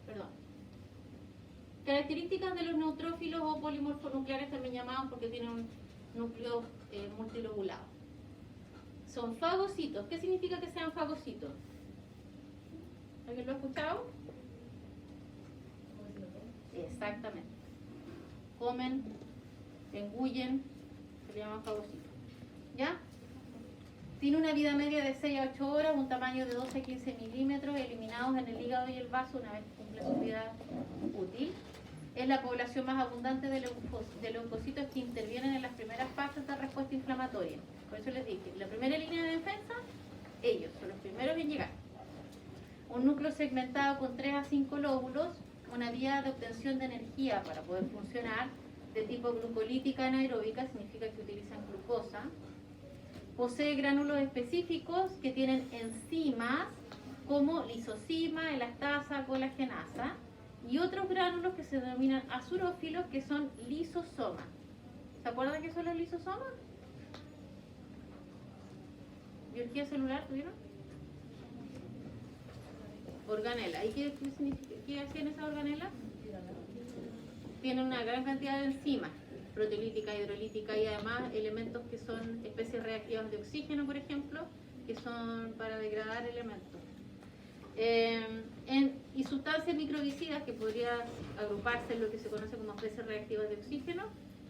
Perdón. Características de los neutrófilos o polimorfonucleares, también llamados porque tienen un núcleo multilobulado. Son fagocitos. ¿Qué significa que sean fagocitos? ¿Alguien lo ha escuchado? Exactamente. Comen, engullen, se le llaman fagocitos. ¿Ya? Tiene una vida media de 6 a 8 horas, un tamaño de 12 a 15 milímetros, eliminados en el hígado y el vaso una vez que cumple su vida útil. Es la población más abundante de leucocitos que intervienen en las primeras fases de respuesta inflamatoria. Por eso les dije, la primera línea de defensa, ellos son los primeros en llegar. Un núcleo segmentado con 3 a 5 lóbulos, una vía de obtención de energía para poder funcionar, de tipo glucolítica anaeróbica, significa que utilizan glucosa. Posee gránulos específicos que tienen enzimas como lisosima, elastasa, colagenasa y otros gránulos que se denominan azurófilos que son lisosomas. ¿Se acuerdan qué son los lisosomas? ¿Biología celular tuvieron? Organela. ¿Y qué hacían esas organelas? Tienen una gran cantidad de enzimas, proteolítica, hidrolítica y además elementos que son especies reactivas de oxígeno, por ejemplo, que son para degradar elementos. Y sustancias microbicidas que podría agruparse en lo que se conoce como especies reactivas de oxígeno,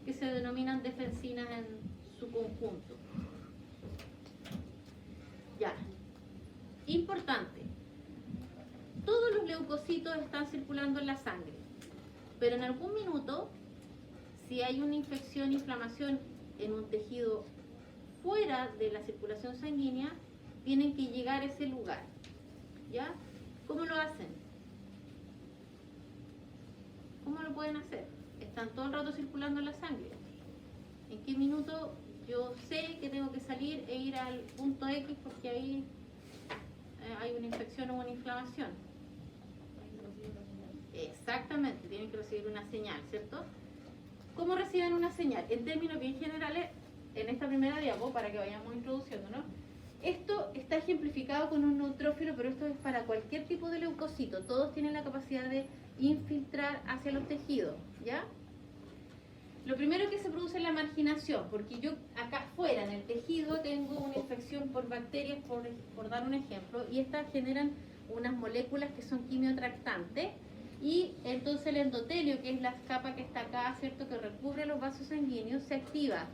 que se denominan defensinas en su conjunto. Ya. Importante. Todos los leucocitos están circulando en la sangre, pero en algún minuto, si hay una infección, inflamación en un tejido fuera de la circulación sanguínea, tienen que llegar a ese lugar. ¿Ya? ¿Cómo lo hacen? ¿Cómo lo pueden hacer? Están todo el rato circulando en la sangre. ¿En qué minuto yo sé que tengo que salir e ir al punto X porque ahí hay una infección o una inflamación? Exactamente, tienen que recibir una señal, ¿cierto? ¿Cómo reciben una señal? En términos bien generales, en esta primera diapo, para que vayamos introduciendo, ¿no? Esto está ejemplificado con un neutrófilo, pero esto es para cualquier tipo de leucocito. Todos tienen la capacidad de infiltrar hacia los tejidos, ¿ya? Lo primero que se produce es la marginación, porque yo acá afuera, en el tejido, tengo una infección por bacterias, por dar un ejemplo, y estas generan unas moléculas que son quimiotractantes, y entonces el endotelio, que es la capa que está acá, ¿cierto?, que recubre los vasos sanguíneos, se activa.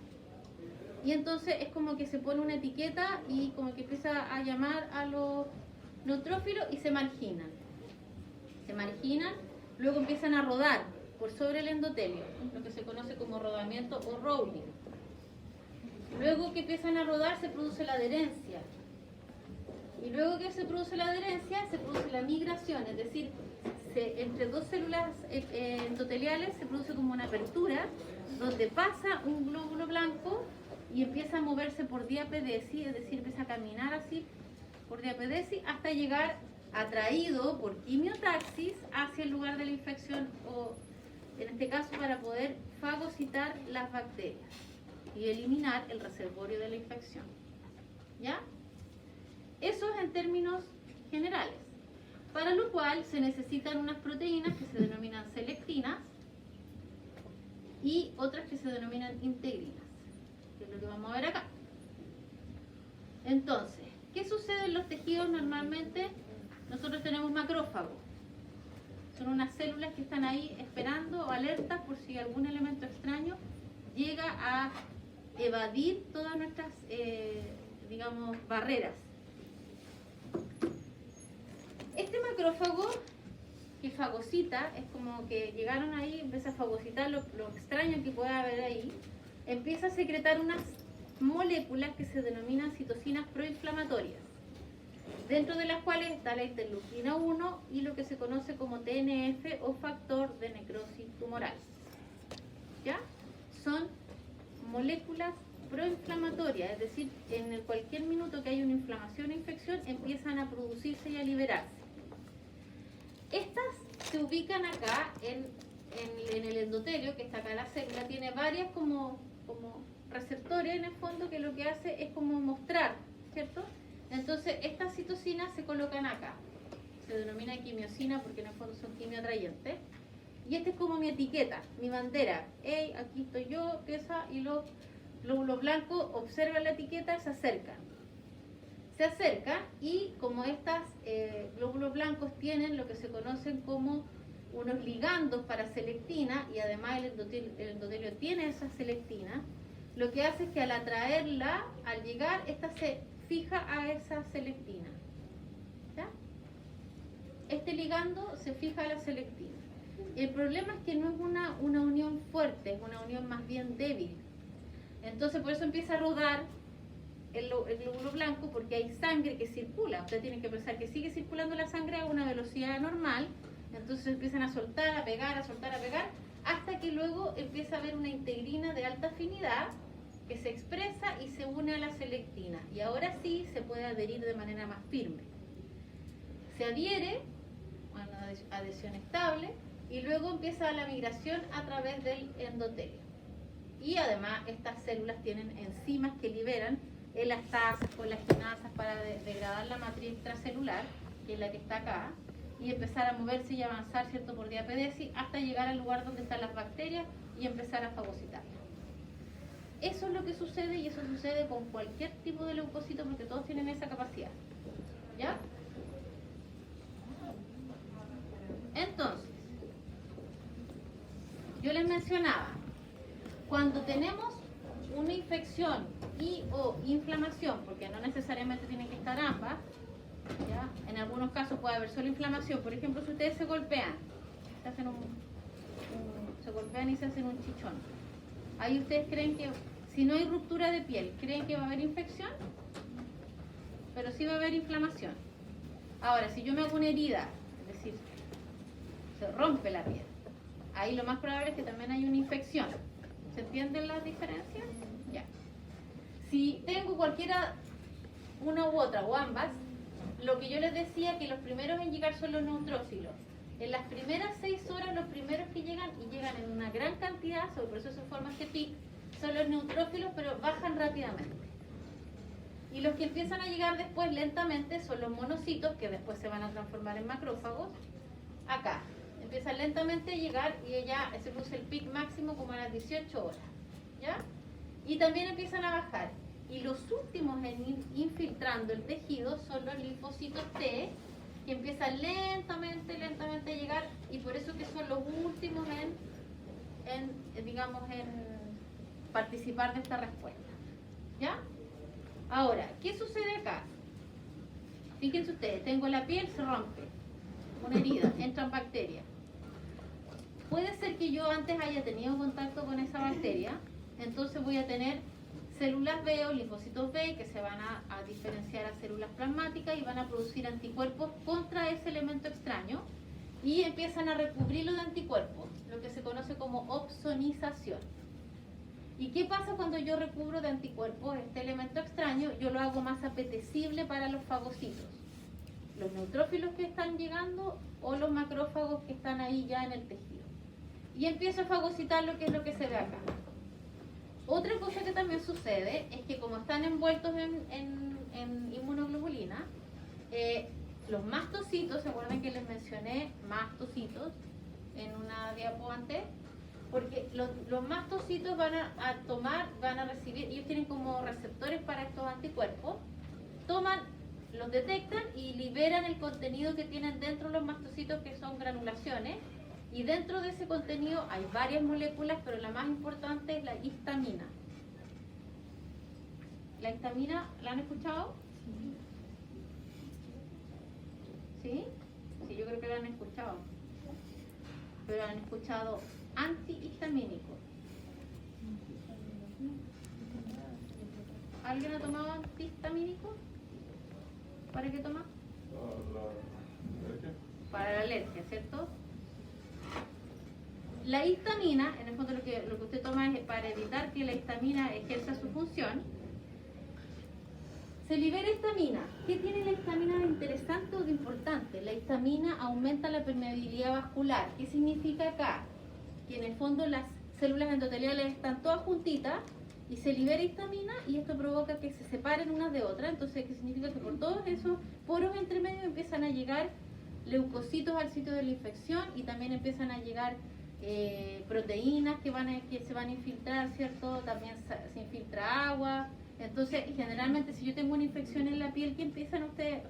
Y entonces es como que se pone una etiqueta y como que empieza a llamar a los neutrófilos y se marginan. Se marginan, luego empiezan a rodar por sobre el endotelio, lo que se conoce como rodamiento o rolling. Luego que empiezan a rodar se produce la adherencia. Y luego que se produce la adherencia se produce la migración, es decir, entre dos células endoteliales se produce como una apertura donde pasa un glóbulo blanco y empieza a moverse por diapedesi, es decir, empieza a caminar así por diapedesi hasta llegar atraído por quimiotaxis hacia el lugar de la infección o en este caso para poder fagocitar las bacterias y eliminar el reservorio de la infección. ¿Ya? Eso es en términos generales. Para lo cual se necesitan unas proteínas que se denominan selectinas y otras que se denominan integrinas, que es lo que vamos a ver acá. Entonces, ¿qué sucede en los tejidos normalmente? Nosotros tenemos macrófagos. Son unas células que están ahí esperando o alertas por si algún elemento extraño llega a evadir todas nuestras, digamos, barreras. Este macrófago que fagocita, es como que llegaron ahí, empieza a fagocitar lo extraño que pueda haber ahí, empieza a secretar unas moléculas que se denominan citocinas proinflamatorias, dentro de las cuales está la interleuquina 1 y lo que se conoce como TNF o factor de necrosis tumoral. ¿Ya? son moléculas proinflamatorias, es decir, en cualquier minuto que haya una inflamación o infección empiezan a producirse y a liberarse. Estas se ubican acá en el endotelio, que está acá la célula, tiene varias como receptores en el fondo, que lo que hace es como mostrar, ¿cierto? Entonces estas citocinas se colocan acá, se denomina quimiosina porque en el fondo son quimioatrayentes, y esta es como mi etiqueta, mi bandera. Hey, aquí estoy yo, esa, y los glóbulos blancos observan la etiqueta, se acercan y como estas glóbulos blancos tienen lo que se conocen como unos ligandos para selectina, y además el endotelio tiene esa selectina, lo que hace es que al atraerla, al llegar, esta se fija a esa selectina. ¿Ya? Este ligando se fija a la selectina. El problema es que no es una unión fuerte, es una unión más bien débil. Entonces por eso empieza a rodar el glóbulo blanco, porque hay sangre que circula. Ustedes tienen que pensar que sigue circulando la sangre a una velocidad normal, entonces empiezan a soltar, a pegar, hasta que luego empieza a haber una integrina de alta afinidad que se expresa y se une a la selectina. Y ahora sí se puede adherir de manera más firme. Se adhiere, una adhesión estable, y luego empieza la migración a través del endotelio. Y además estas células tienen enzimas que liberan elastasas, colagenasas para degradar la matriz extracelular, que es la que está acá, y empezar a moverse y avanzar, ¿cierto?, por diapedesis hasta llegar al lugar donde están las bacterias y empezar a fagocitarlas. Eso es lo que sucede, y eso sucede con cualquier tipo de leucocito porque todos tienen esa capacidad. ¿Ya? Entonces, yo les mencionaba, cuando tenemos una infección y o inflamación, porque no necesariamente tienen que estar ambas, ¿ya? En algunos casos puede haber solo inflamación. Por ejemplo, si ustedes se golpean, se golpean y se hacen un chichón, ahí ustedes creen que, si no hay ruptura de piel, ¿creen que va a haber infección? Pero sí va a haber inflamación. Ahora, si yo me hago una herida, es decir, se rompe la piel, ahí lo más probable es que también haya una infección. ¿Se entienden las diferencias? Ya. Si tengo cualquiera, una u otra, o ambas, lo que yo les decía, que los primeros en llegar son los neutrófilos. En las primeras 6 horas, los primeros que llegan, y llegan en una gran cantidad, por eso se forma este pic, son los neutrófilos, pero bajan rápidamente. Y los que empiezan a llegar después lentamente son los monocitos, que después se van a transformar en macrófagos. Acá, empiezan lentamente a llegar y ya se produce el pic máximo como a las 18 horas. ¿Ya? Y también empiezan a bajar. Y los últimos en ir infiltrando el tejido son los linfocitos T, que empiezan lentamente a llegar, y por eso que son los últimos en participar de esta respuesta. ¿Ya? Ahora, ¿qué sucede acá? Fíjense ustedes, tengo la piel, se rompe, una herida, entran bacterias. Puede ser que yo antes haya tenido contacto con esa bacteria, entonces voy a tener células B o linfocitos B que se van a diferenciar a células plasmáticas y van a producir anticuerpos contra ese elemento extraño, y empiezan a recubrirlo de anticuerpos, lo que se conoce como opsonización. ¿Y qué pasa cuando yo recubro de anticuerpos este elemento extraño? Yo lo hago más apetecible para los fagocitos, los neutrófilos que están llegando o los macrófagos que están ahí ya en el tejido. Y empiezo a fagocitar lo que es lo que se ve acá. Otra cosa que también sucede es que como están envueltos en inmunoglobulina, los mastocitos, ¿se acuerdan que les mencioné mastocitos en una diapo antes? Porque los mastocitos van a recibir, ellos tienen como receptores para estos anticuerpos, los detectan y liberan el contenido que tienen dentro de los mastocitos, que son granulaciones, y dentro de ese contenido hay varias moléculas, pero la más importante es la histamina. ¿La histamina la han escuchado? ¿Sí? Sí, yo creo que la han escuchado. Pero han escuchado antihistamínico. ¿Alguien ha tomado antihistamínico? ¿Para qué toma? Para la alergia, ¿cierto? La histamina, en el fondo lo que usted toma es para evitar que la histamina ejerza su función. Se libera histamina. ¿Qué tiene la histamina de interesante o de importante? La histamina aumenta la permeabilidad vascular. ¿Qué significa acá? Que en el fondo las células endoteliales están todas juntitas y se libera histamina y esto provoca que se separen unas de otras. Entonces, ¿qué significa? Que por todos esos poros entre medio empiezan a llegar leucocitos al sitio de la infección y también empiezan a llegar proteínas que se van a infiltrar, ¿cierto? También se infiltra agua. Entonces, generalmente si yo tengo una infección en la piel, ¿qué empiezan ustedes?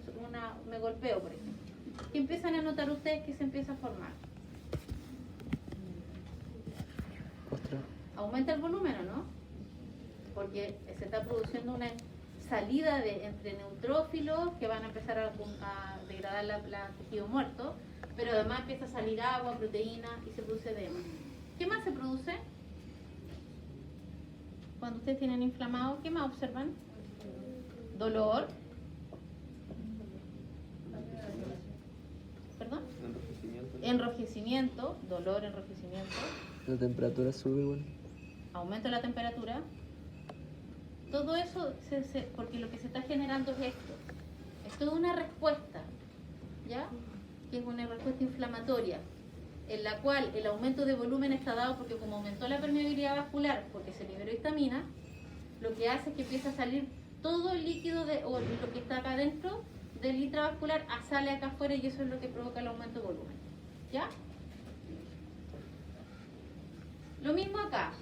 Me golpeo, por ejemplo. ¿Qué empiezan a notar ustedes que se empieza a formar? Ostras. Aumenta el volumen, ¿o no? Porque se está produciendo una salida entre neutrófilos que van a empezar a degradar la tejido muerto, pero además empieza a salir agua, proteína y se produce edema. ¿Qué más se produce? Cuando ustedes tienen inflamado, ¿qué más observan? Dolor. ¿Perdón? Enrojecimiento, dolor, enrojecimiento. La temperatura sube igual. Aumento de la temperatura. Todo eso, porque lo que se está generando es esto. Es toda una respuesta, ¿ya? Que es una respuesta inflamatoria, en la cual el aumento de volumen está dado porque como aumentó la permeabilidad vascular, porque se liberó histamina, lo que hace es que empieza a salir todo el líquido o lo que está acá adentro del intravascular sale acá afuera y eso es lo que provoca el aumento de volumen, ¿ya? Lo mismo acá.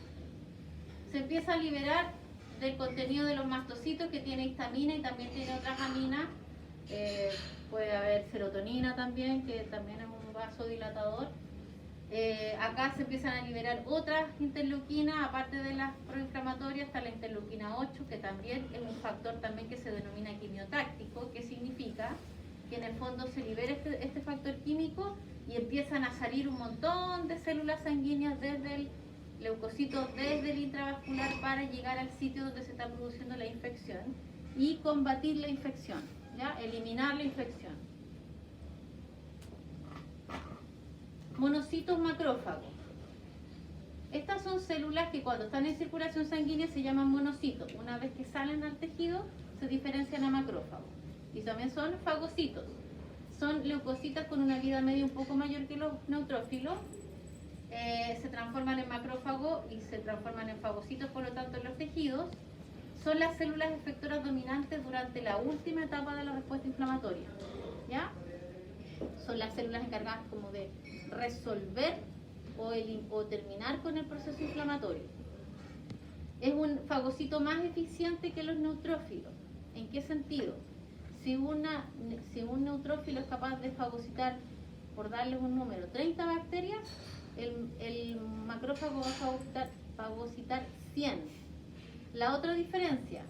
Se empieza a liberar del contenido de los mastocitos que tiene histamina y también tiene otras aminas. Puede haber serotonina también, que también es un vasodilatador. Acá se empiezan a liberar otras interleuquinas, aparte de las proinflamatorias, está la interleuquina 8, que también es un factor también que se denomina quimiotáctico, que significa que en el fondo se libera este factor químico y empiezan a salir un montón de células sanguíneas desde el leucocitos, desde el intravascular para llegar al sitio donde se está produciendo la infección y combatir la infección, ¿ya? Eliminar la infección. Monocitos macrófagos. Estas son células que cuando están en circulación sanguínea se llaman monocitos. Una vez que salen al tejido se diferencian a macrófagos. Y también son fagocitos. Son leucocitas con una vida media un poco mayor que los neutrófilos. Se transforman en macrófagos y se transforman en fagocitos, por lo tanto en los tejidos. Son las células efectoras dominantes durante la última etapa de la respuesta inflamatoria, ¿ya? Son las células encargadas como de resolver o terminar con el proceso inflamatorio. Es un fagocito más eficiente que los neutrófilos. ¿En qué sentido? Si un neutrófilo es capaz de fagocitar, por darles un número, 30 bacterias, el macrófago va a fagocitar 100. La otra diferencia,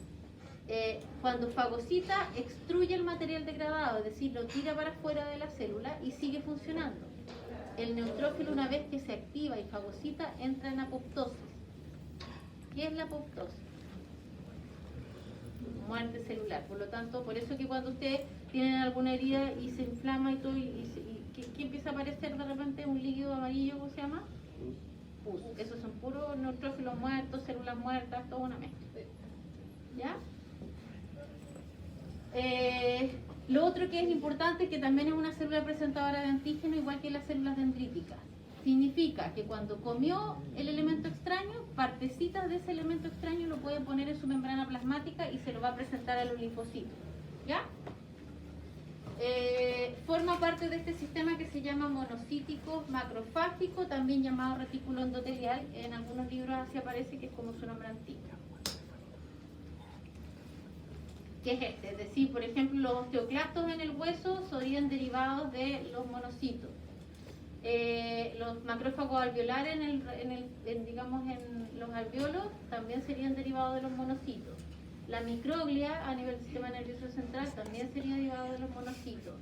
cuando fagocita, extruye el material degradado, es decir, lo tira para afuera de la célula y sigue funcionando. El neutrófilo, una vez que se activa y fagocita, entra en apoptosis. ¿Qué es la apoptosis? Muerte celular. Por lo tanto, por eso que cuando ustedes tienen alguna herida y se inflama y todo, ¿qué empieza a aparecer de repente? Un líquido amarillo, ¿cómo se llama? Pus. Esos son puros neutrófilos muertos, células muertas, toda una mezcla. ¿Ya? Lo otro que es importante, que también es una célula presentadora de antígeno, igual que las células dendríticas. Significa que cuando comió el elemento extraño, partecitas de ese elemento extraño lo puede poner en su membrana plasmática y se lo va a presentar a los linfocitos. ¿Ya? Forma parte de este sistema que se llama monocítico macrofágico, también llamado retículo endotelial. En algunos libros así aparece, que es como su nombre antiguo. ¿Qué es este? Es decir, por ejemplo, los osteoclastos en el hueso serían derivados de los monocitos. Los macrófagos alveolares digamos, en los alveolos también serían derivados de los monocitos. La microglia a nivel del sistema nervioso central también sería derivado de los monocitos.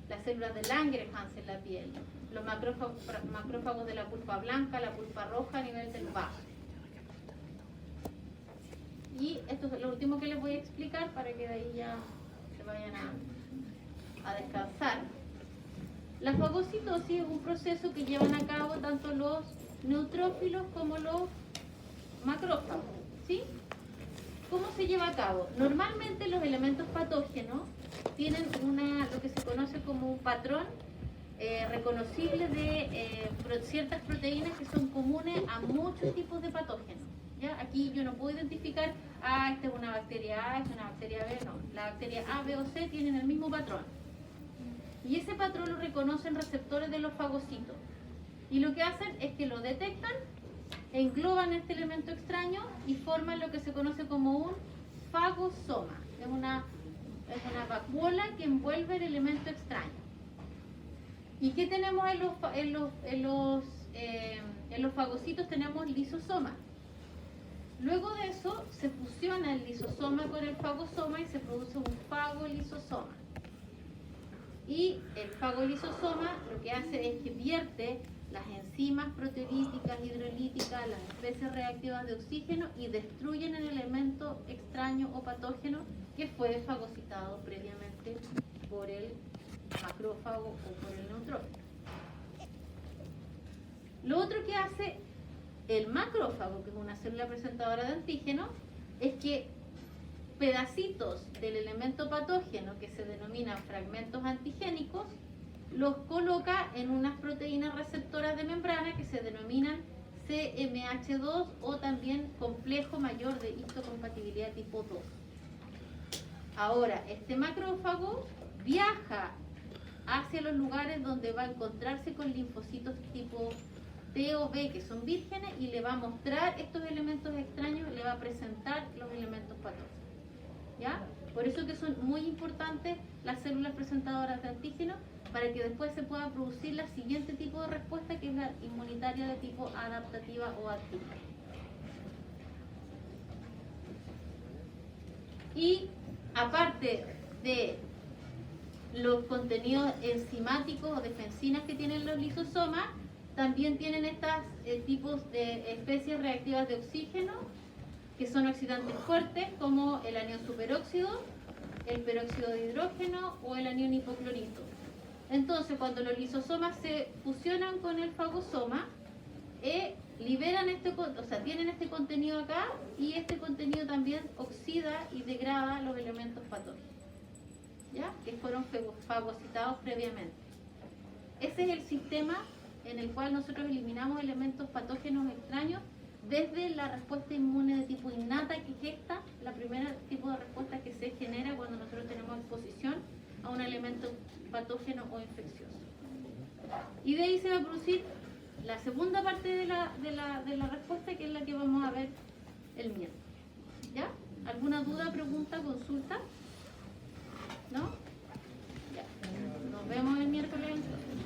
Las células de Langerhans en la piel. Los macrófagos de la pulpa blanca, la pulpa roja a nivel del vaso. Y esto es lo último que les voy a explicar para que de ahí ya se vayan a descansar. La fagocitosis es un proceso que llevan a cabo tanto los neutrófilos como los macrófagos, ¿sí? ¿Cómo se lleva a cabo? Normalmente los elementos patógenos tienen lo que se conoce como un patrón reconocible de ciertas proteínas que son comunes a muchos tipos de patógenos. ¿Ya? Aquí yo no puedo identificar, esta es una bacteria A, esta es una bacteria B, no. La bacteria A, B o C tienen el mismo patrón. Y ese patrón lo reconocen receptores de los fagocitos. Y lo que hacen es que lo detectan, engloban este elemento extraño y forman lo que se conoce como un fagosoma. Es una vacuola que envuelve el elemento extraño. ¿Y qué tenemos en los fagocitos? Tenemos lisosomas. Luego de eso se fusiona el lisosoma con el fagosoma y se produce un fagolisosoma. Y el fagolisosoma lo que hace es que vierte las enzimas proteolíticas, hidrolíticas, las especies reactivas de oxígeno y destruyen el elemento extraño o patógeno que fue fagocitado previamente por el macrófago o por el neutrófilo. Lo otro que hace el macrófago, que es una célula presentadora de antígeno, es que pedacitos del elemento patógeno, que se denominan fragmentos antigénicos, los coloca en unas proteínas receptoras de membrana que se denominan CMH2 o también complejo mayor de histocompatibilidad tipo 2. Ahora, este macrófago viaja hacia los lugares donde va a encontrarse con linfocitos tipo T o B que son vírgenes y le va a mostrar estos elementos extraños, le va a presentar los elementos patógenos. ¿Ya? Por eso que son muy importantes las células presentadoras de antígenos para que después se pueda producir la siguiente tipo de respuesta, que es la inmunitaria de tipo adaptativa o activa. Y aparte de los contenidos enzimáticos o defensinas que tienen los lisosomas, también tienen estos tipos de especies reactivas de oxígeno, que son oxidantes fuertes, como el anión superóxido, el peróxido de hidrógeno o el anión hipoclorito. Entonces, cuando los lisosomas se fusionan con el fagosoma, liberan tienen este contenido acá, y este contenido también oxida y degrada los elementos patógenos, ¿ya? Que fueron fagocitados previamente. Ese es el sistema en el cual nosotros eliminamos elementos patógenos extraños desde la respuesta inmune de tipo innata, que es esta, la primera tipo de respuesta que se genera cuando nosotros tenemos exposición a un elemento patógeno o infeccioso. Y de ahí se va a producir la segunda parte de la respuesta, que es la que vamos a ver el miércoles. ¿Ya? ¿Alguna duda, pregunta, consulta? ¿No? Ya. Nos vemos el miércoles entonces.